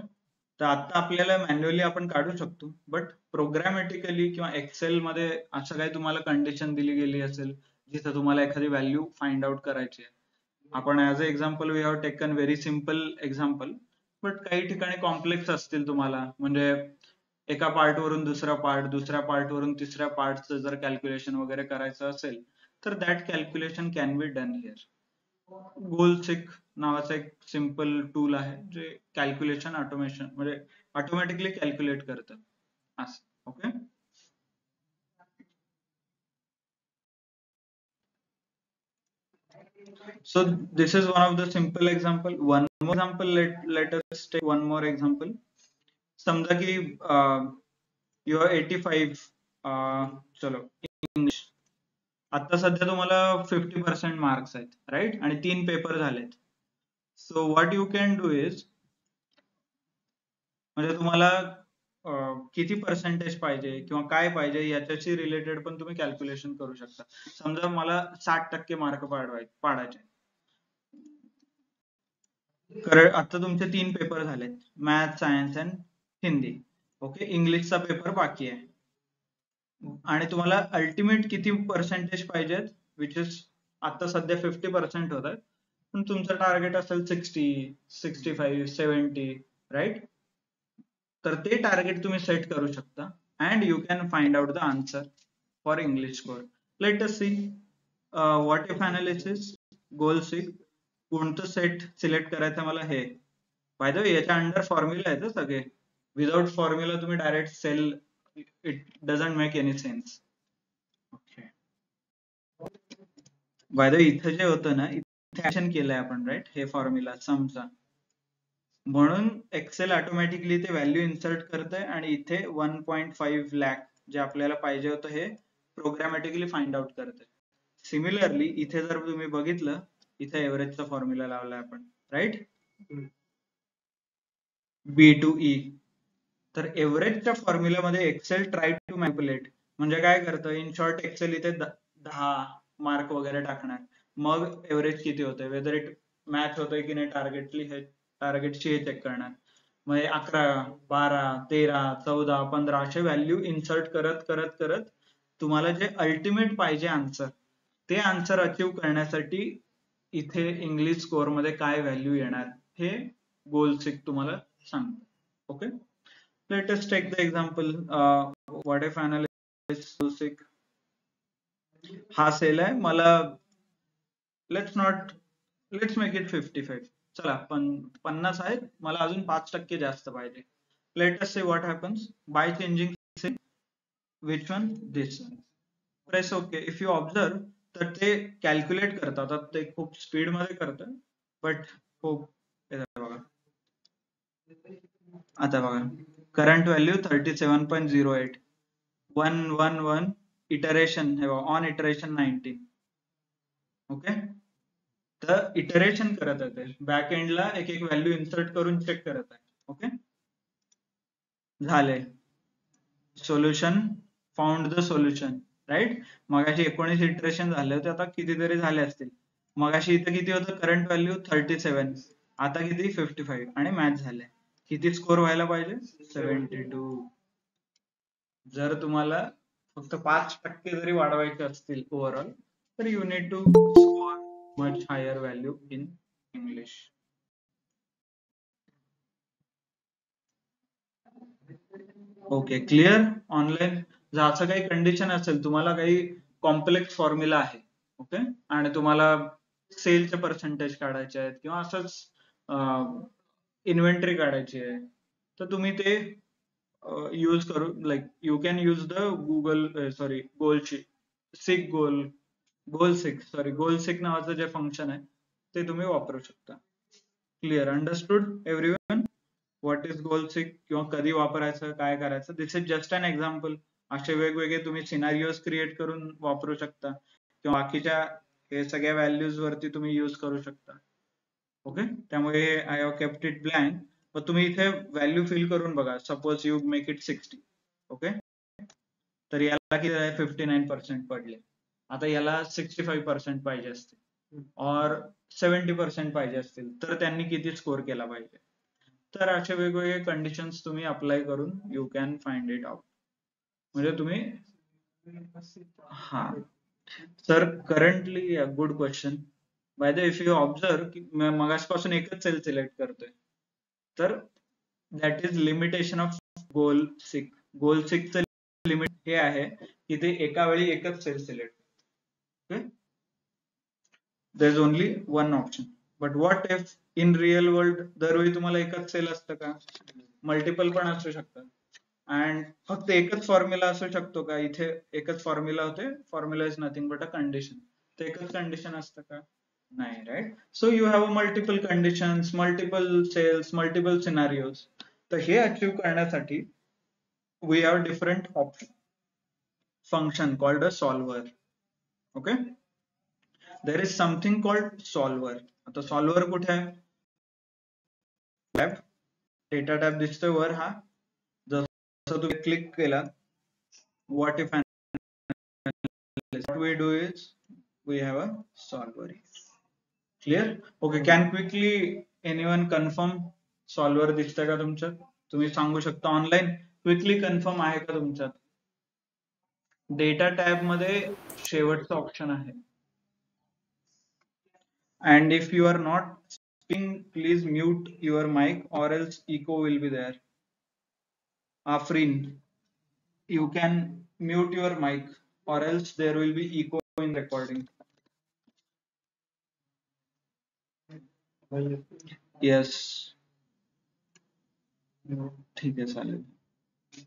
तर आता आपल्याला मॅन्युअली आपण काढू शकतो, बट प्रोग्रामॅटिकली किंवा एक्सेल मध्ये असं काही तुम्हाला कंडिशन दिली गेली असेल जिथं तुम्हाला एखादी व्हॅल्यू फाइंड आउट करायची आहे. आपण as a example we have taken very simple example, but काही ठिकाणी कॉम्प्लेक्स असतील तुम्हाला, म्हणजे एका पार्ट वरून दुसरा पार्ट, दुसऱ्या पार्ट वरून तिसऱ्या पार्टचं जर कॅल्क्युलेशन वगैरे करायचं असेल तर that calculation can be done here. Goal seek नावाचा एक सिम्पल टूल आहे जे कॅल्क्युलेशन ऑटोमेशन म्हणजे ऑटोमॅटिकली कॅल्क्युलेट करतं असं. Okay. So this is one of the simple example. One more example, let us take one more example. समजा की you are 85 चलो इंग्लिश. आता सध्या तुम्हाला 50% मार्क्स आहेत, राईट, आणि 3 पेपर झालेत. So what you can do is, म्हणजे तुम्हाला किती पर्सेंटेज पाहिजे किंवा काय पाहिजे याच्याशी रिलेटेड पण तुम्ही कॅल्क्युलेशन करू शकता. समजा मला 60% मार्क पाडायचे. आता तुमचे 3 पेपर झालेत, math, science and Hindi. Okay. इंग्लिशचा पेपर बाकी आहे आणि तुम्हाला अल्टिमेट किती पर्सेंटेज पाहिजेत, विच इज आता सध्या 50% होत आहेत, पण तुमचं टार्गेट असेल 60, 65, 70, राईट. तर ते टार्गेट तुम्ही सेट करू शकता and you can find out the answer for English score. Let us see what if analysis, goal seek. कोणतं सेट सिलेक्ट करायचं मला हे, बाय द वे याच्या अंडर फॉर्म्युला आहेत सगळे, विदाउट फॉर्म्युला तुम्ही direct cell, it doesn't make any sense. Okay, by the इथं जे होतं ना, इथे ऍक्शन केलंय आपण, राईट, हे फॉर्म्युला समचा, म्हणून एक्सेल ऑटोमॅटिकली ते व्हॅल्यू इन्सर्ट करतंय आणि इथे 1.5 लाख जे आपल्याला पाहिजे होतं हे प्रोग्रामॅटिकली फाइंड आउट करतंय. सिमिलरली इथे जर तुम्ही बघितलं, इथे एव्हरेजचा फॉर्म्युला लावलाय आपण, राईट, B2E. तर एव्हरेजच्या फॉर्म्युल्यामध्ये एक्सेल ट्राय टू मॅनिपुलेट, म्हणजे काय करतं, इन शॉर्ट एक्सेल इथे 10 मार्क वगैरे टाकणार, मग एव्हरेज किती होतंय, वेदर इट मॅच होतंय की नाही टार्गेटशी हे चेक करणार. मग 11, 12, 13, 14, 15 असे व्हॅल्यू इन्सर्ट करत करत करत तुम्हाला जे अल्टिमेट पाहिजे आन्सर, ते आन्सर अचीव करण्यासाठी इथे इंग्लिश स्कोअर मध्ये काय व्हॅल्यू येणार हे गोल सिक तुम्हाला सांगतो. Okay, let us take the example, what if analysis goal seek. हा सेल आहे, मला let's make it 55. चला, 50 आहेत, मला अजून 5% जास्त पाहिजे. Let us say what happens by changing sale. Which one? This one. Press OK. If you observe, तर ते कॅल्क्युलेट करतात, ते खूप स्पीड मध्ये करतं, बट खूप, बघा आता बघा, करंट व्हॅल्यू 37.08, 111 इटरेशन, हे बघा, ऑन इटरेशन 19. ओके, तर इटरेशन करत आहे, बॅक एंडला एक एक व्हॅल्यू इन्सर्ट करून चेक करत आहे. ओके, झाले, solution, found the solution, right. मगाशी 19 इटरेशन झाले होते, आता कितीतरी झाले असतील. मगाशी इथं किती होतं, करंट व्हॅल्यू 37, आता किती 55, आणि मॅच झाले. किती स्कोर व्हायला पाहिजे, 72. जर तुम्हाला फक्त 5% जरी वाढवायचे असतील ओव्हरऑल, तर you need to score much higher value in English. Okay, clear. Online जर असं काही कंडिशन असेल, तुम्हाला काही कॉम्प्लेक्स फॉर्म्युला आहे, ओके, आणि तुम्हाला सेलचे पर्सेंटेज काढायचे आहेत किंवा असंच इन्व्हेंटरी काढायची आहे, तर तुम्ही ते यूज करू, like you can use the goal seek नावाचं जे फंक्शन आहे ते तुम्ही वापरू शकता. Clear, understood everyone, what is goal seek किंवा कधी वापरायचं, काय करायचं. This is just an example. असे वेगवेगळे तुम्ही सिनारिओज क्रिएट करून वापरू शकता किंवा बाकीच्या हे सगळ्या व्हॅल्यूज वरती तुम्ही यूज करू शकता. ओके, त्यामुळे I have kept it blank, पण तुम्ही इथे व्हॅल्यू फिल करून बघा. Suppose you make it 60. Okay, तर याला किती 59% पडले. आता याला 65% पाहिजे असतील और 70% पाहिजे असतील, तर त्यांनी किती स्कोर केला पाहिजे. तर असे वेगवेगळे कंडिशन्स तुम्ही अप्लाय करून you can find it out. म्हणजे तुम्ही, हा sir, currently good question. By the if you observe की मगासपासून एकच सेल सिलेक्ट करतोय, तर that is limitation of goal seek. Goal सिकचं लिमिट हे आहे की ते एका वेळी एकच cell select. Okay, there is only one option. But what if in real world दरवेळी तुम्हाला एकच सेल असतं का, मल्टिपल पण असू शकतात, अँड फक्त एकच फॉर्म्युला असू शकतो का, इथे एकच फॉर्म्युला होते, formula is nothing but a condition, तर एकच कंडिशन असतं का, नाही, right. So you have multiple conditions, multiple cells, multiple scenarios. तर हे अचीव करण्यासाठी we have different option function called a solver. Okay, there is something called solver. आता सॉल्व्हर कुठे आहे, टॅब, डेटा टॅब दिसतोय वर. हा जसं तुम्ही क्लिक केला, what if what we do is we have a solver. Clear? Okay, can quickly anyone confirm solver दिसतंय का तुमच्यात, तुम्ही सांगू शकता ऑनलाईन, क्विकली कन्फर्म आहे का तुमच्यात. डेटा टॅब मध्ये शेवटचं ऑप्शन आहे, and if you are not speaking, please mute your mic or else echo will be there. Afrin, you can mute your mic or else there will be echo in recording. Yes. ठीक आहे, चालेल.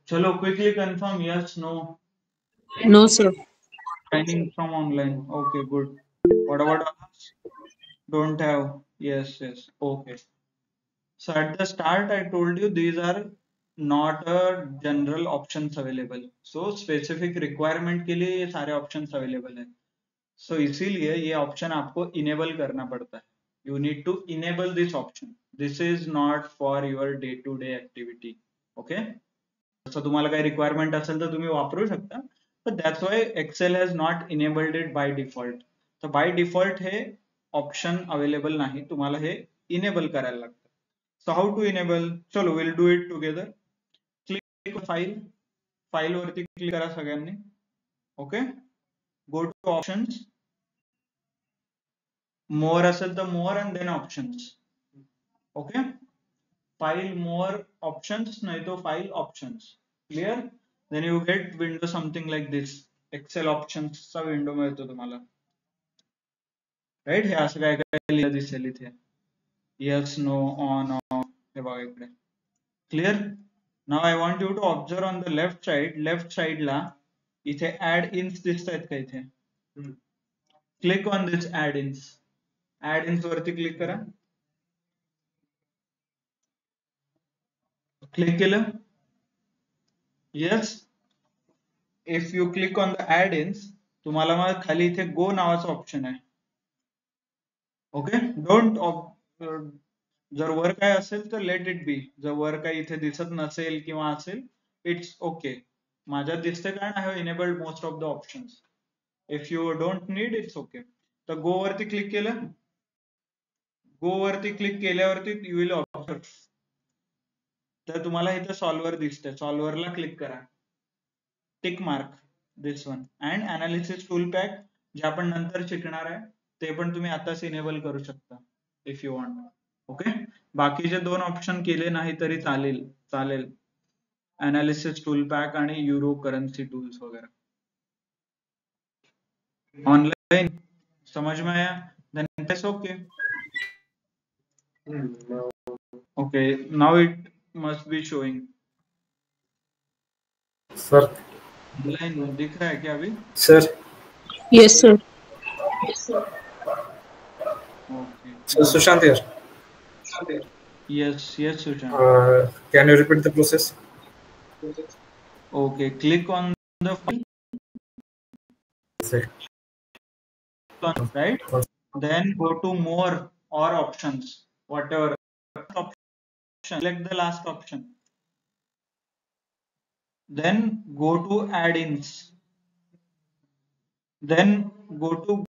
चलो quickly confirm, yes no. No, sir. Signing from online. Okay, good. What about others? Don't have. Yes, yes. Okay. So at the start, I told you these are not a general options available. So specific requirement के लिए ये सारे options available हैं. So इसीलिए ये option आपको enable करना पड़ता है. You need to enable this option. This is not for your day-to-day activity. Okay? जसं तुम्हाला काही requirement असेल तर तुम्ही वापरू शकता. But that's why Excel has not enabled it by default. तर by default हे option available नाही. तुम्हाला हे enable करायला लागतं. So how to enable? चलो we'll do it together. Click file वरती click करा सगळ्यांनी. Okay? Go to options. More असेल तर more and then options. Okay? File more options नाही तो file options. Clear? Then you get window something like this. Excel options चा window मिळतो तुम्हाला. Right? हे असं काय काय लिहिलं दिसेल इथे. Yes, no, on, off. हे बघा इकडे. Clear? Now I want you to observe on the left side ला इथे add-ins दिसतायत का इथे? Click on this add-ins. Add-ins वरती click करा. Click केलं? Yes. If you click on the add-ins, तुम्हाला मग खाली इथे go नावाचा ऑप्शन आहे. ओके, डोंट जर वर काय असेल तर लेट इट बी. जर वर काही इथे दिसत नसेल किंवा असेल, इट्स ओके. माझ्यात दिसते कारण I have enabled most of the options. If you don't need, it's okay. तर गो वरती क्लिक केलं. गो वरती क्लिक केल्यावरती यू विल ऑब्झर्व तर तुम्हाला इथे सॉल्व्हर दिसते. सॉल्व्हरला क्लिक करा. Tick mark this one and analysis tool pack जे आपण नंतर शिकणार आहे ते पण तुम्ही आताच इनेबल करू शकता इफ यू वॉन्ट. ओके, बाकीचे दोन ऑप्शन केले नाही तरी चालेल. अनालिसिस टूल पॅक आणि युरो करन्सी टूल्स वगैरह. ऑनलाइन समझ में आया? Then it's okay. Okay, now it must be showing. Sir online दिख रहा है क्या अभी? Sir Yes, sir. Okay, sir Sushant here. yes Sushant. Can you repeat the process? Okay, click on the file, Sir. right? Then go to more or options, whatever option, select the last option. Then go to add-ins. Then go to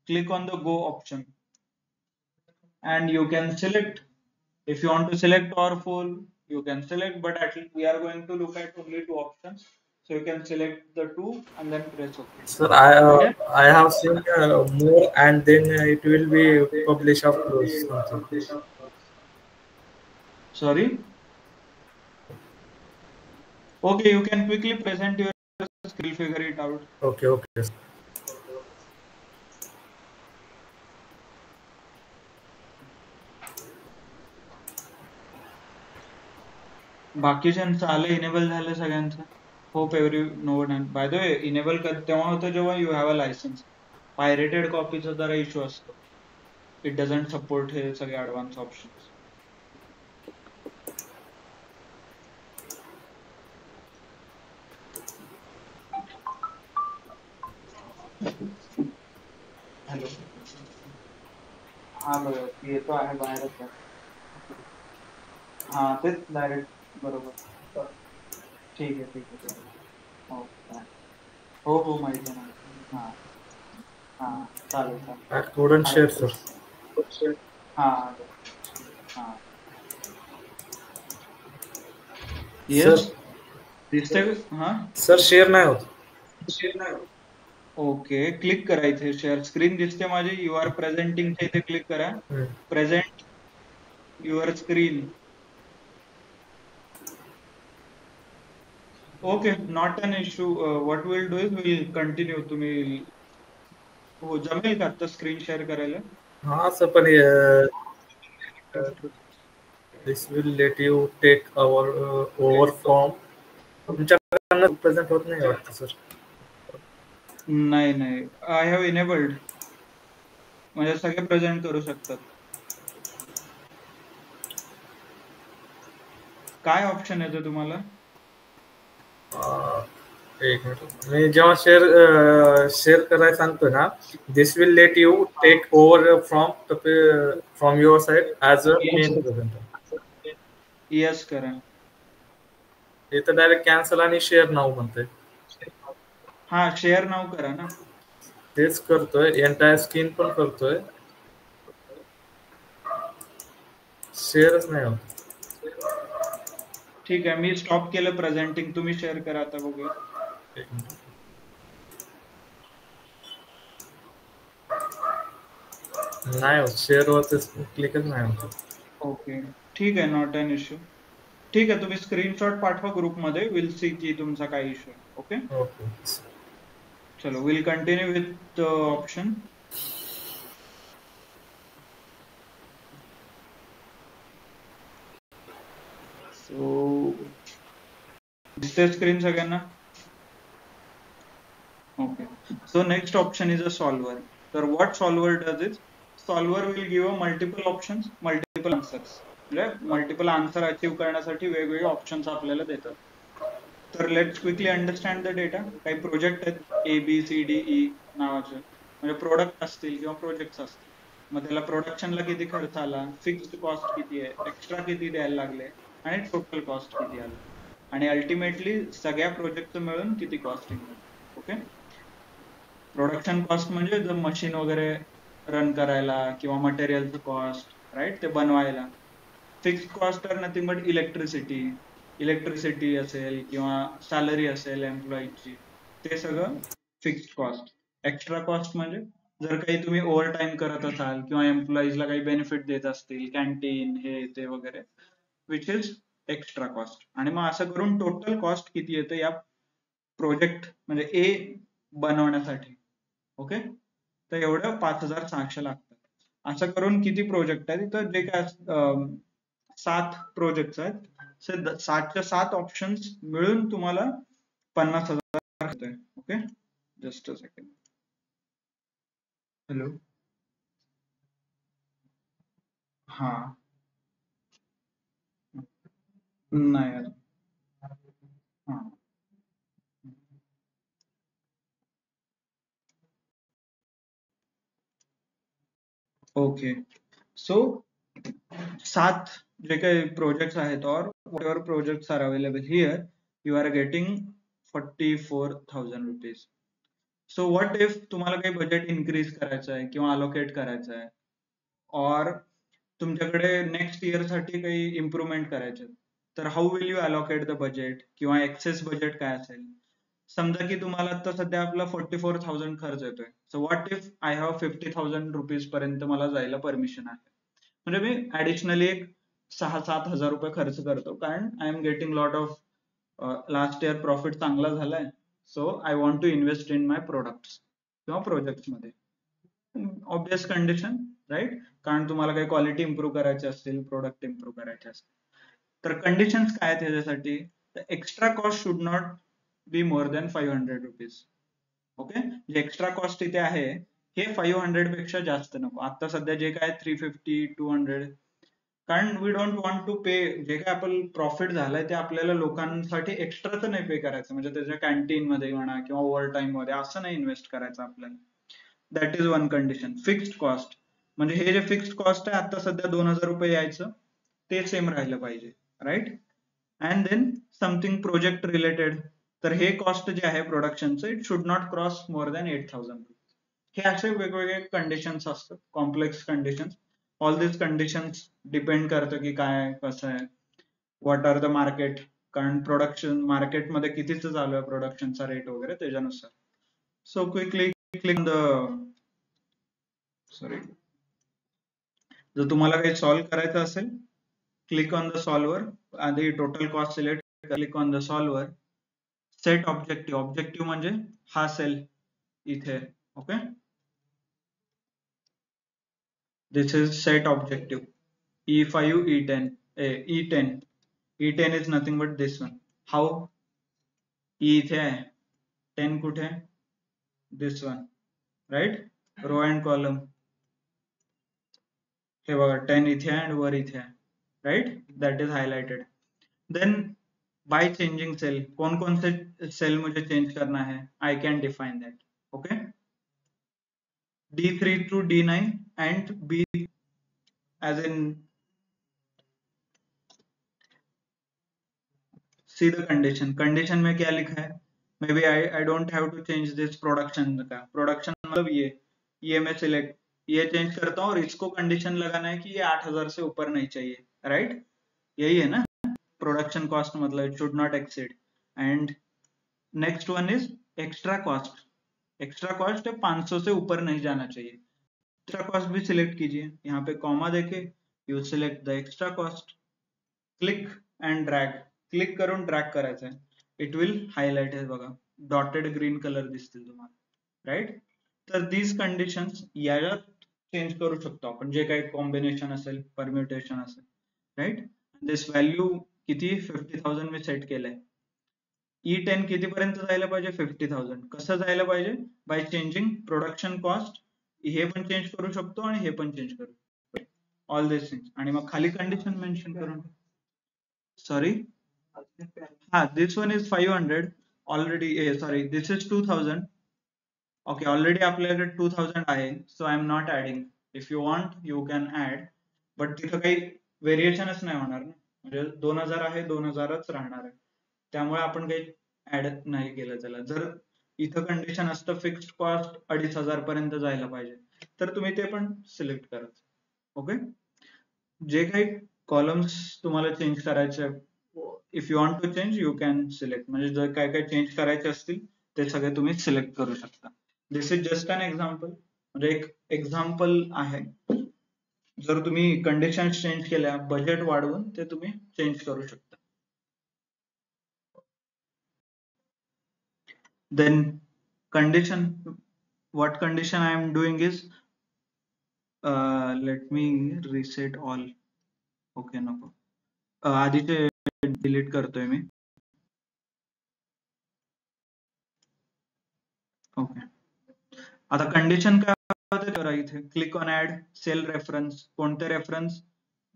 click on the go option. And you can select, if you want to select powerful, you can select, but at least we are going to look at only two options. So you can select the two and then press OK. Sir, I have seen more and then it will be published after something. Sorry? Okay, you can quickly present your skill, figure it out. Okay. बाकीच्यांचं आलं, इनेबल झालं सगळ्यांचं. Hope every no one. By the way, enable तेव्हा होतं जेव्हा you have a licence. Pirated कॉपीचा जरा इश्यू असतो. इट डझंट सपोर्ट हे सगळे ऍडव्हान्स ऑप्शन्स. हॅलो, हा बरोबर येतो आहे, बाहेरच आहे. हा तेच डायरेक्ट बरोबर. ठीक आहे. हो माहिती आहे ना. हा चालेल. I couldn't share, sir. हा. येस दिसतंय. हा सर शेअर नाही होत. ओके, क्लिक करा. इथे शेअर स्क्रीन दिसते माझी. यू आर प्रेझेंटिंग इथे क्लिक करा. Present your screen. Okay, not an issue. What will do is will continue. तुम्ही हो जमेल का आता स्क्रीन शेअर करायला? हा सर पण This will let you take over from तुमच्याकडनं प्रेझेंट होत नाही वाटतं सर. नाही आय हॅव इनेबल्ड, म्हणजे सगळे प्रेझेंट करू शकतात. काय ऑप्शन येतो तुम्हाला? एक मिनिट, मी जेव्हा शेअर करायला सांगतो ना, this will let you take over from your side as a main presenter. Yes करा. इथं डायरेक्ट कॅन्सल आणि शेअर नाव म्हणतोय. हा, शेअर नाव करा ना. तेच करतोय, एंटायर स्क्रीन पण करतोय, शेअरच नाही होत. ठीक आहे, मी स्टॉप केलं प्रेझेंटिंग, तुम्ही शेअर करा आता बघूया. नाही होत, शेअर होत क्लिकच नाही होत. ओके, ठीक आहे, नॉट एन इश्यू. ठीक आहे, तुम्ही स्क्रीनशॉट पाठवा ग्रुपमध्ये, विल सी की तुमचा काय इश्यू आहे. ओके, ओके, चलो will continue with option. So दिसते स्क्रीन सगळ्यांना? Okay, so next option is a solver. तर what solver does is, solver will give a multiple options, multiple answers. म्हणजे मल्टिपल आन्सर अचीव्ह करण्यासाठी वेगवेगळे ऑप्शन्स आपल्याला देतात. तर let's quickly understand the data. काही प्रोजेक्ट आहेत ABCDE नावाचे, म्हणजे प्रोडक्ट असतील किंवा प्रोजेक्ट्स असतील. मग त्याला प्रोडक्शनला किती खर्च आला, फिक्स्ड कॉस्ट किती आहे, एक्स्ट्रा किती द्यायला लागले आणि टोटल कॉस्ट किती आला, आणि अल्टिमेटली सगळ्या प्रोजेक्टचं मिळून किती कॉस्टिंग झालं. ओके, प्रोडक्शन कॉस्ट म्हणजे जर मशीन वगैरे रन करायला किंवा मटेरियलचं कॉस्ट, राईट, ते बनवायला. फिक्स्ड कॉस्ट तर नथिंग बट इलेक्ट्रिसिटी असेल किंवा सॅलरी असेल एम्प्लॉईची, ते सगळं फिक्स्ड कॉस्ट. एक्स्ट्रा कॉस्ट म्हणजे जर काही तुम्ही ओव्हर टाइम करत असाल किंवा एम्प्लॉईजला काही बेनिफिट देत असतील, कॅन्टीन हे ते वगैरे, विच इज एक्स्ट्रा कॉस्ट. आणि मग असं करून टोटल कॉस्ट किती येतं या प्रोजेक्ट म्हणजे ए बनवण्यासाठी. ओके, तर एवढं 5,600 लागतात. असं करून किती प्रोजेक्ट आहेत? तर जे काय 7 प्रोजेक्ट आहेत, 7च्या 7 ऑप्शन्स मिळून तुम्हाला 50,000 होतंय. Okay, just a second. Hello, हा नाही, हा ओके. सो 7 जे काही प्रोजेक्ट्स आहेत, और whatever projects are available here, you are getting 44,000 rupees. So what if तुम्हाला काही बजेट इन्क्रीज करायचं आहे किंवा अलोकेट करायचं आहे, और तुमच्याकडे नेक्स्ट इयर साठी काही इम्प्रुव्हमेंट करायचे, तर how will you allocate the budget, किंवा एक्सेस बजेट काय असेल. समजा की तुम्हाला आता सध्या आपला 44,000 खर्च येतोय. So what if I have 50,000 rupees पर्यंत मला जायला परमिशन आहे, म्हणजे मी ऍडिशनली एक 6-7 हजार रुपये खर्च करतो, कारण I am getting lot of last year profit चांगला झालाय. So I want to invest in my products किंवा प्रोजेक्ट्स मध्ये. ऑब्वियस कंडिशन, राईट, कारण तुम्हाला काही क्वालिटी इम्प्रूव्ह करायची असतील, प्रोडक्ट इम्प्रूव्ह करायचे असतील. तर कंडिशन्स काय आहेत त्याच्यासाठी? Extra cost should not be more than 500 rupees. Okay, जे एक्स्ट्रा कॉस्ट इथे आहे हे 500 पेक्षा जास्त नको. आता सध्या जे काय 350-200, कारण वी डोंट वॉन्ट टू पे, जे काय आपण प्रॉफिट झालंय ते आपल्याला लोकांसाठी एक्स्ट्राचं नाही पे करायचं, म्हणजे त्याच्या कॅन्टीन मध्ये म्हणा किंवा ओव्हर टाइम मध्ये असं नाही इन्व्हेस्ट करायचं आपल्याला. That is one condition. Fixed cost म्हणजे हे जे फिक्स्ड कॉस्ट आहे आता सध्या 2,000 रुपये यायचं, ते सेम राहिलं पाहिजे, right. And then something project related, तर हे कॉस्ट जे आहे प्रोडक्शनचं, it should not cross more than 8,000. हे असे वेगवेगळे कंडिशन्स असतात, complex conditions. All this conditions depend करतं की काय कसं आहे, व्हॉट आर द मार्केट, कारण प्रोडक्शन मार्केटमध्ये कितीच चालू आहे प्रोडक्शनचा रेट वगैरे त्याच्यानुसार. So quickly click the, sorry, जर तुम्हाला काही सॉल्व्ह करायचं असेल, क्लिक ऑन द सॉल्व्हर. आधी total cost select, click on the solver. Set objective, objective म्हणजे हा सेल इथे. Okay, this is set objective E5 E10. E10. E10 is nothing but this one. How? E इथे आहे, 10 कुठे? This one, right? Row and column. हे बघा 10 इथे आहे आणि वर इथे आहे, right? That is highlighted. Then by changing cell, Kaun say cell मुझे change करना है? I can define that. Okay? D3 to D9 and B as in see the condition में क्या लिखा है? Maybe I don't have to change this production का. Production मतलब ये मैं select ये change करता हूँ और इसको condition लगाना है कि ये 8000 से ऊपर नहीं चाहिए, right? यही है ना? Production cost मतलब it should not exceed. And next one is extra cost. Extra cost है 500 से ऊपर नहीं जाना चाहिए. Extra cost भी select कीजिए. यहाँ पे comma देके you select the extra cost. Click and drag. Click करून ड्रॅग करायचं आहे. इट विल हायलाइट आहे बघा, डॉटेड ग्रीन कलर दिसतील तुम्हाला, राईट? तर दीज कंडिशन्स याच्यात चेंज करू शकतो आपण, जे काही कॉम्बिनेशन असेल, परम्युटेशन असेल, राईट? दिस व्हॅल्यू किती 50,000 मी सेट केलंय. E10 कितीपर्यंत जायला पाहिजे? 50,000. कसं जायला पाहिजे? By changing production cost. हे पण चेंज करू शकतो आणि हे पण चेंज करू शकतो, ऑल दिस थिंग्स. आणि मग खाली कंडिशन मेन्शन करून, sorry this one is 500 already, sorry, this is 2000. okay, already आपल्याकडे 2000 आहे, so I am not adding. if you want you can add, but तिथं काही व्हेरिएशनच नाही होणार ना, म्हणजे 2000 आहे, 2000च राहणार आहे, त्यामुळे आपण काही ऍड नाही केलं त्याला. जर इथं कंडिशन असतं फिक्स्ड कॉस्ट 2500 पर्यंत जायला पाहिजे, तर तुम्ही ते पण सिलेक्ट करायचं. ओके, जे काही कॉलम्स तुम्हाला चेंज करायचे, if you want to change you can select, म्हणजे जर काय काय चेंज करायचे असतील ते सगळे तुम्ही सिलेक्ट करू शकता. दिस इज जस्ट अन एक्झाम्पल, म्हणजे एक एक्झाम्पल आहे. जर तुम्ही कंडिशन चेंज केल्या, बजेट वाढवून ते तुम्ही चेंज करू शकता. Then condition, what condition I am doing is let me reset all. okay, नको, आधीचे डिलीट करतोय मी. ओके, आता कंडिशन काय होते करा, इथे click on add cell reference. कोणते रेफरन्स?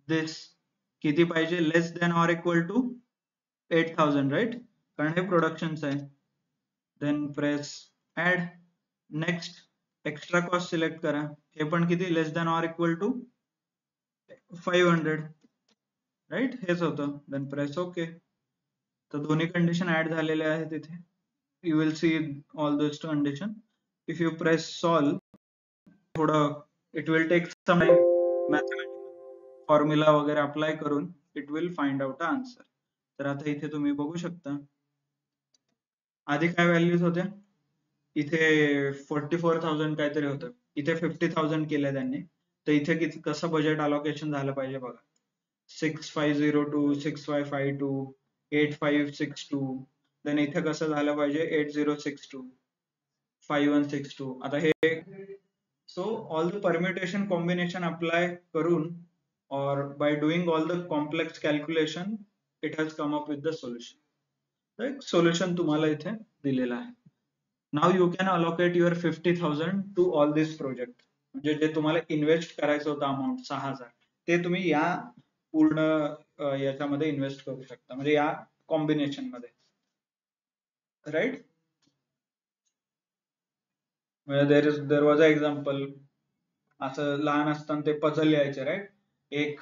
दिस. किती पाहिजे? Less than or equal to 8000, right? कारण हे प्रोडक्शनच आहे. Then press add. Next extra cost select करा, हे पण किती? Less than or equal to 500, right? हेच होतं. Then press okay. तर दोन्ही कंडिशन ऍड झालेले आहेत इथे. you will see all those condition. if you press solve, थोडं it will take some time, mathematical formula वगैरे अप्लाय करून it will find out the answer. तर आता इथे तुम्ही बघू शकता, आधी काय व्हॅल्यूज होत्या? इथे 44,000 काहीतरी होतं, इथे 50,000 केलं त्यांनी. तर इथे किती, कसं बजेट अलोकेशन झालं पाहिजे बघा. 6502, 6552, 8562. देन इथे कसं झालं पाहिजे? 8062, 5162. आता हे, so all the permutation combination apply करून, or by doing all the complex calculation, it has come up with the solution. right? solution तुम्हाला इथे दिलेला आहे. now you can allocate your 50,000 to all this project. म्हणजे जे तुम्हाला इन्व्हेस्ट करायचं होतं अमाऊंट 6000, ते तुम्ही या पूर्ण याच्यामध्ये इन्व्हेस्ट करू शकता, म्हणजे या कॉम्बिनेशन मध्ये, right? There was a example, असं लहान असताना ते पझल यायचे, राईट?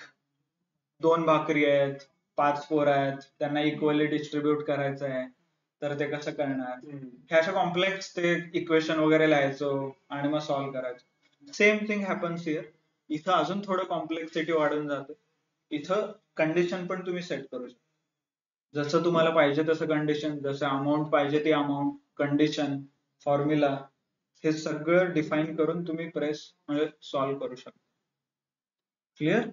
2 भाकरी आहेत, 5 पोर आहेत, त्यांना इक्वली डिस्ट्रीब्यूट करायचं आहे, तर ते कसं करणार? हे अशा कॉम्प्लेक्स ते इक्वेशन वगैरे लिहायचो आणि मग सॉल्व्ह करायचो. Same thing happens here. इथं अजून थोडं कॉम्प्लेक्सिटी वाढून जाते. इथं कंडिशन पण तुम्ही सेट करू शकता, जसं तुम्हाला पाहिजे तसं कंडिशन, जसं अमाऊंट पाहिजे ती अमाऊंट, कंडिशन, फॉर्म्युला, हे सगळं डिफाईन करून तुम्ही प्रेस म्हणजे सॉल्व्ह करू शकता. Clear?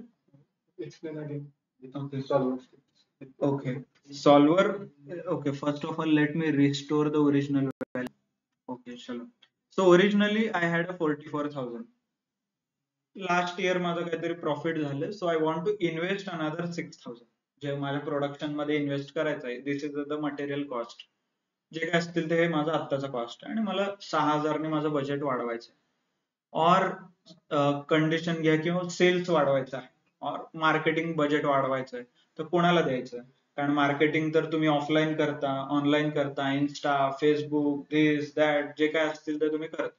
okay, solver. okay, first of all let me restore the original value. okay, chalo. So originally I had a 44,000. Last year माझं काहीतरी प्रॉफिट झालं, so I want to invest another 6,000 जे माझ्या प्रोडक्शन मध्ये इन्व्हेस्ट करायचं आहे. This is the material cost. जे काय असतील ते माझा आत्ताचा कॉस्ट आहे आणि मला 6,000 ने माझं बजेट वाढवायचं आहे. और कंडिशन घ्या किंवा सेल्स वाढवायचा आहे और मार्केटिंग बजेट वाढवायचं आहे, तर कोणाला द्यायचं? कारण मार्केटिंग तर तुम्ही ऑफलाईन करता, ऑनलाईन करता, इन्स्टा, फेसबुक, दिस दॅट जे काय असतील ते तुम्ही करता.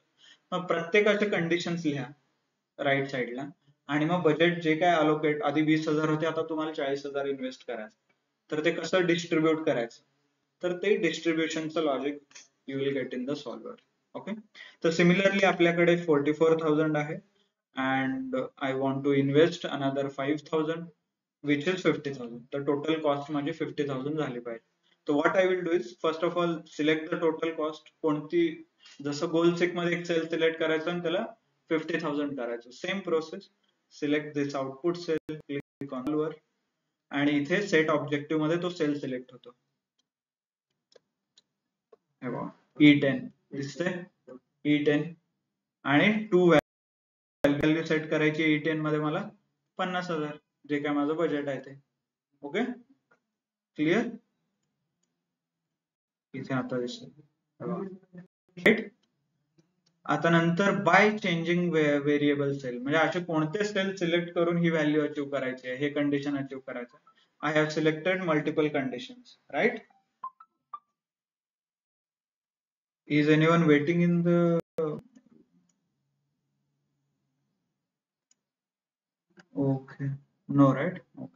मग प्रत्येकाचे कंडिशन्स लिहा राईट साईडला आणि मग बजेट जे काय अलोकेट, आधी 20,000 होते, आता तुम्हाला 40,000 इन्व्हेस्ट करायचं, तर ते कसं डिस्ट्रीब्यूट करायचं, तर ते डिस्ट्रीब्युशनचं logic you will get in the solver. Okay, तर सिमिलरली आपल्याकडे 44,000 आहे and I want to invest another 5,000 which is 50,000. तर टोटल कॉस्ट माझी 50,000 झाली पाहिजे. तर what I will do is first of all select the total cost. कोणती, जसं गोल सेक मध्ये एक सेल सिलेक्ट करायचं आणि त्याला 50,000 करायचं, same process. Select this output cell, click on वर आणि इथे सेट ऑब्जेक्टिव्ह मध्ये तो सेल सिलेक्ट होतो. हे बघा E10 दिसतंय, E10 आणि 2 व्हॅल्यू सेट करायची E10 मध्ये मला 50,000 जे काय माझं बजेट आहे ते. Okay, clear? इथे आता दिसत. आता नंतर बाय चेंजिंग व्हेरिएबल सेल, म्हणजे असे कोणते सेल सिलेक्ट करून ही व्हॅल्यू अचीव्ह करायची आहे, हे कंडिशन अचीव्ह करायचं. I have selected multiple conditions, right? Is anyone waiting in the okay, no, right? Okay.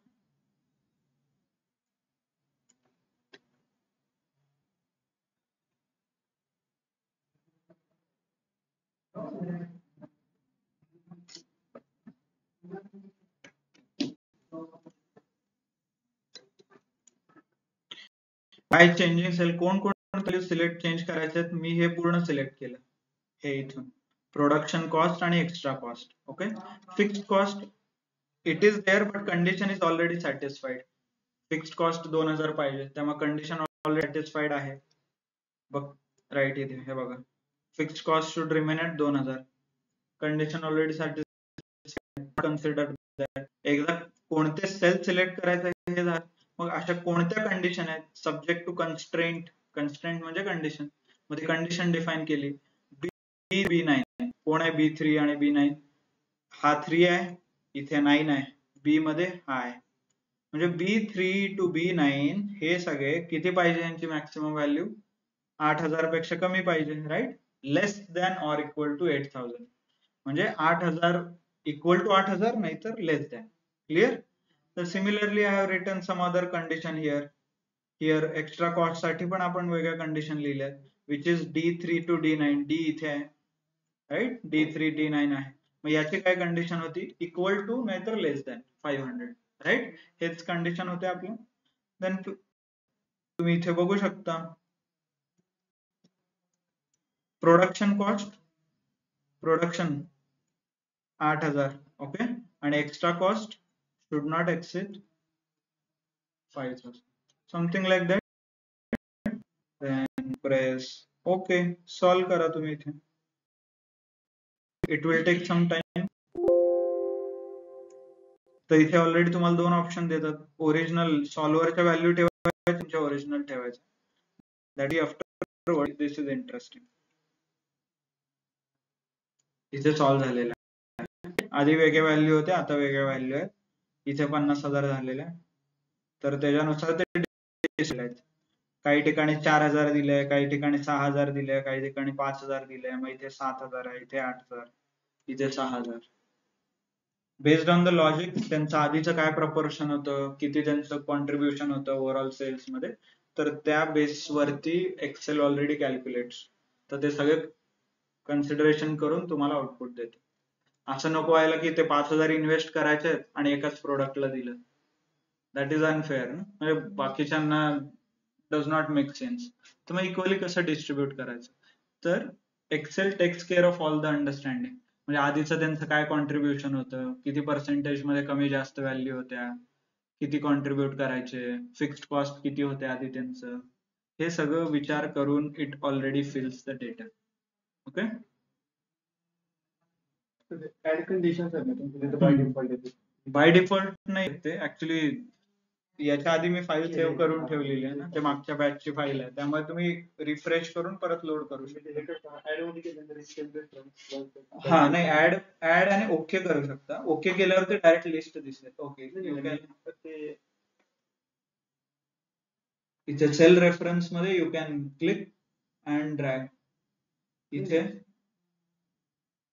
By changing cell कोण कोण सिलेक्ट चेंज करायचे, मी हे पूर्ण सिलेक्ट केलं. हे इथून प्रोडक्शन कॉस्ट आणि extra cost. Okay, fixed cost it is there but condition is already satisfied. Fixed cost 2,000 पाहिजे, त्यामुळे कंडिशन ऑलरेडी सॅटिस्फाईड आहे. बघ राईट इथे हे बघा, fixed cost should remain at 2,000. Condition already satisfied, consider that. एकदा कोणते सेल सिलेक्ट करायचं हे झालं, मग अशा कोणत्या कंडिशन आहेत सब्जेक्ट टू कन्स्ट्रेंट. कन्स्ट्रेंट म्हणजे कंडिशन, मग ती कंडिशन डिफाइन केली. B9 कोण आहे, B3 आणि B9. हा 3 आहे, इथे 9 आहे, B मध्ये हा आहे. म्हणजे B3 to B9 हे सगळे किती पाहिजे, यांची मॅक्सिमम व्हॅल्यू 8,000 पेक्षा कमी पाहिजे, right? Less than or equal to 8,000, म्हणजे 8,000 इक्वल टू 8,000 नाही तर लेस दॅन. क्लिअर? तर similarly I have written some other condition here extra cost साठी पण आपण वेगळ्या कंडिशन लिहिल्यात, which is D3 to D9. D इथे आहे, राईट? D3 D9 आहे, मग याची काय कंडिशन होती, इक्वल टू नाहीतर लेस दॅन 500, राईट? हेच कंडिशन होते आपलं. देन तुम्ही इथे बघू शकता प्रोडक्शन कॉस्ट, प्रोडक्शन 8,000. ओके, आणि extra cost should not exceed 5,000, something like that. Then press OK. Solve करा तुम्ही इथे. It will take some time. तर इथे ऑलरेडी तुम्हाला 2 ऑप्शन देतात, ओरिजिनल सॉल्व्हरच्या व्हॅल्यू ठेवायच्या, तुमच्या ओरिजिनल ठेवायचं. That is after this is interesting. इथे सॉल्व्ह झालेला आहे, आधी वेगळ्या व्हॅल्यू होत्या, आता वेगळ्या व्हॅल्यू आहेत. इथे 50,000 झालेल्या, तर त्याच्यानुसार ते आहेत. काही ठिकाणी 4,000 दिले, काही ठिकाणी 6,000 दिले, काही ठिकाणी 5,000 दिले, मग इथे 7,000 आहे, इथे 8,000, इथे 6,000. बेस्ड ऑन द लॉजिक त्यांचं आधीचं काय प्रपोर्शन होतं, किती त्यांचं कॉन्ट्रीब्युशन होतं ओव्हरऑल सेल्स मध्ये, तर त्या बेस वरती एक्सेल ऑलरेडी कॅल्क्युलेट्स. तर ते सगळे कन्सिडरेशन करून तुम्हाला आउटपुट देते. असं नको व्हायला की ते 5,000 इन्व्हेस्ट करायचे आणि एकाच प्रोडक्टला दिलं, दॅट इज अनफेअर ना, म्हणजे बाकीच्यांना डज नॉट मेक सेन्स. तर मग इक्वली कसं डिस्ट्रीब्यूट करायचं, तर Excel takes care of all the understanding. म्हणजे आधीचं त्यांचं काय कॉन्ट्रीब्युशन होतं, किती पर्सेंटेज मध्ये कमी जास्त व्हॅल्यू होत्या, किती कॉन्ट्रीब्युट करायचे, फिक्स्ड कॉस्ट किती होते आधी त्यांचं, हे सगळं विचार करून it already fills the data. Okay, by default नाही ते ऍक्च्युली याच्या आधी मी फाईल सेव्ह करून ठेवलेली आहे ना, ते मागच्या बॅचची फाईल आहे, त्यामुळे तुम्ही रिफ्रेश करून परत लोड करू शकता. हा नाही, ऍड आणि ओके करू शकता. ओके केल्यावर ते डायरेक्ट लिस्ट दिसेल. ओके इथे सेल रेफरन्स मध्ये you can click and drag इथे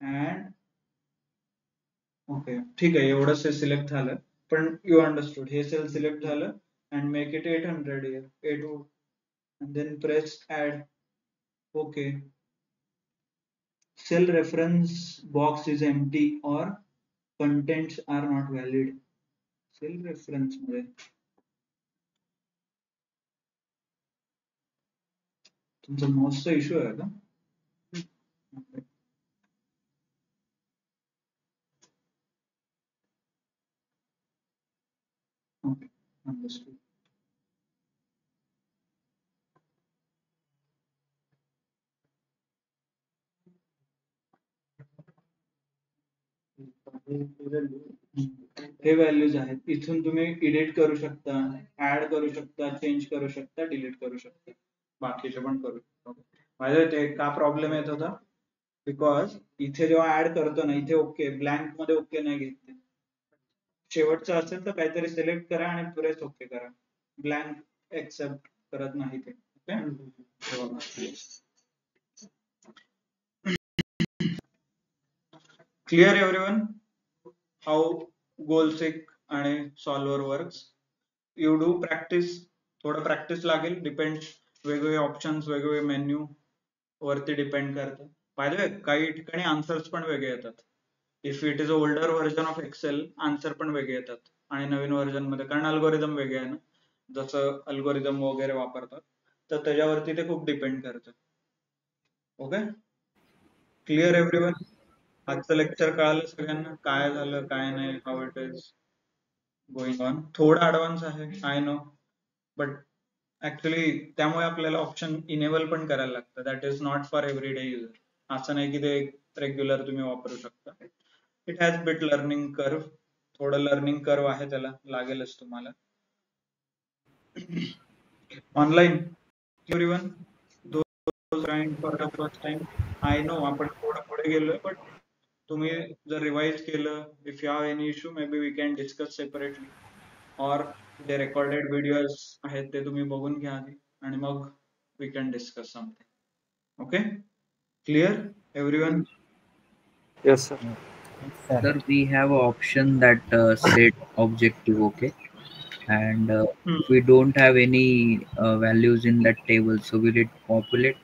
अँड ओके ठीक आहे, एवढंच हे सिलेक्ट झालं. पण यू अंडरस्टूड, हे सेल सिलेक्ट झालं and make it 800 here, 8 and then press add. Okay, cell reference box is empty or contents are not valid. Cell reference मध्ये तुमचा माऊसचा इश्यू आहे का? Okay, understood. हे व्हॅल्यूज आहेत, इथून तुम्ही एडिट करू शकता, ऍड करू शकता, चेंज करू शकता, डिलीट करू शकता, बाकीचे पण करू शकता. माझ्या ते का प्रॉब्लेम येत होता, बिकॉज इथे जेव्हा ऍड करतो ना, इथे ओके ब्लँक मध्ये ओके नाही घेते. शेवटचं असेल तर काहीतरी सिलेक्ट करा आणि प्रेस ओके करा, ब्लँक एक्सेप्ट करत नाही ते. Okay, clear everyone how goal seek आणि solver works? You do practice, थोडं प्रॅक्टिस लागेल, डिपेंड, वेगवेगळे ऑप्शन्स वेगवेगळे मेन्यू वरती डिपेंड करतं. बाय द वे काही ठिकाणी आन्सर्स पण वेगळे येतात. If it is a older version of Excel, answer पण वेगळे येतात आणि नवीन व्हर्जन मध्ये, कारण अल्गोरिदम वेगळे आहे ना, जसं अल्गोरिदम वगैरे वापरतात तर त्याच्यावरती ते खूप डिपेंड करतं. Okay, clear everyone? आजचं लेक्चर कळालं सगळ्यांना काय झालं काय नाही, how it is going on? थोडं ऍडव्हान्स आहे आय नो, बट ऍक्च्युली त्यामुळे आपल्याला ऑप्शन इनेबल पण करायला लागतं. That is not for everyday user. असं नाही की ते रेग्युलर तुम्ही वापरू शकता. It has bit learning curve, थोडं लर्निंग कर्व आहे, त्याला लागेलच तुम्हाला. Online everyone, for the first time, I know आपण थोडं पुढे गेलोय, बट तुम्ही जर रिवाइज केलं, if you have any issue may be we can discuss separately, और जे रेकॉर्डेड व्हिडिओज आहेत ते तुम्ही बघून घ्या आधी आणि मग we can discuss something. Okay, clear everyone? Yes, sir. Sir, we have an option that set objective, okay, and if we don't have any values in that table, so will it populate?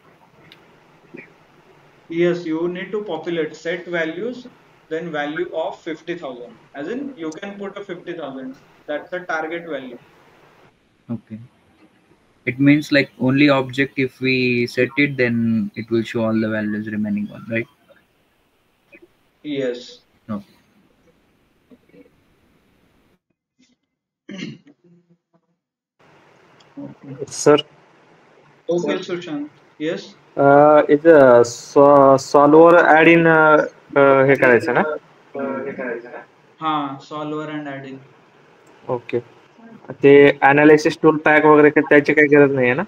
Yes, you need to populate set values, then value of 50,000, as in you can put a 50,000, that's the target value. Okay, it means like only object, if we set it, then it will show all the values remaining on, right? Yes. No. Sir, Okay, Sushant. Yes. is solver add in हे करायचं ना? हा, सॉल्व्हर अँड ऍडिंग. ओके, ते अनालिसिस टूल पॅक वगैरे त्याची काही गरज नाही आहे ना?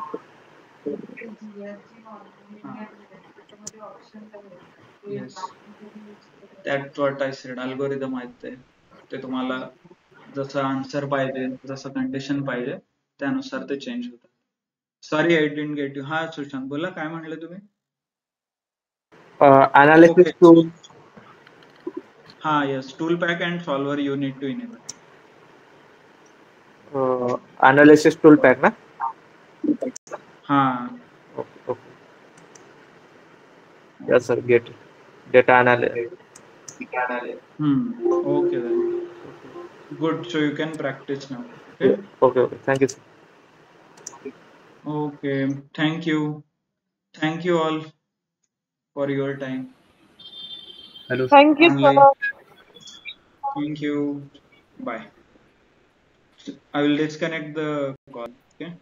Yes, that's what I said. Algorithm आहेत ते तुम्हाला जसं आन्सर पाहिजे, जसं कंडिशन पाहिजे त्यानुसार ते चेंज होतात. Sorry I didn't get you. हा सुशांत बोला, काय म्हणले तुम्ही? Analysis tool. हा, yes, tool pack and solver you need to enable. Analysis tool pack ना? हा. Okay, yes sir, get it. Data analysis. Okay then. Good, so you can practice now. Okay. Okay, thank you sir. Okay, thank you all for your time. Hello. Thank you, Online. sir. Thank you. Bye. I will disconnect the call. Okay.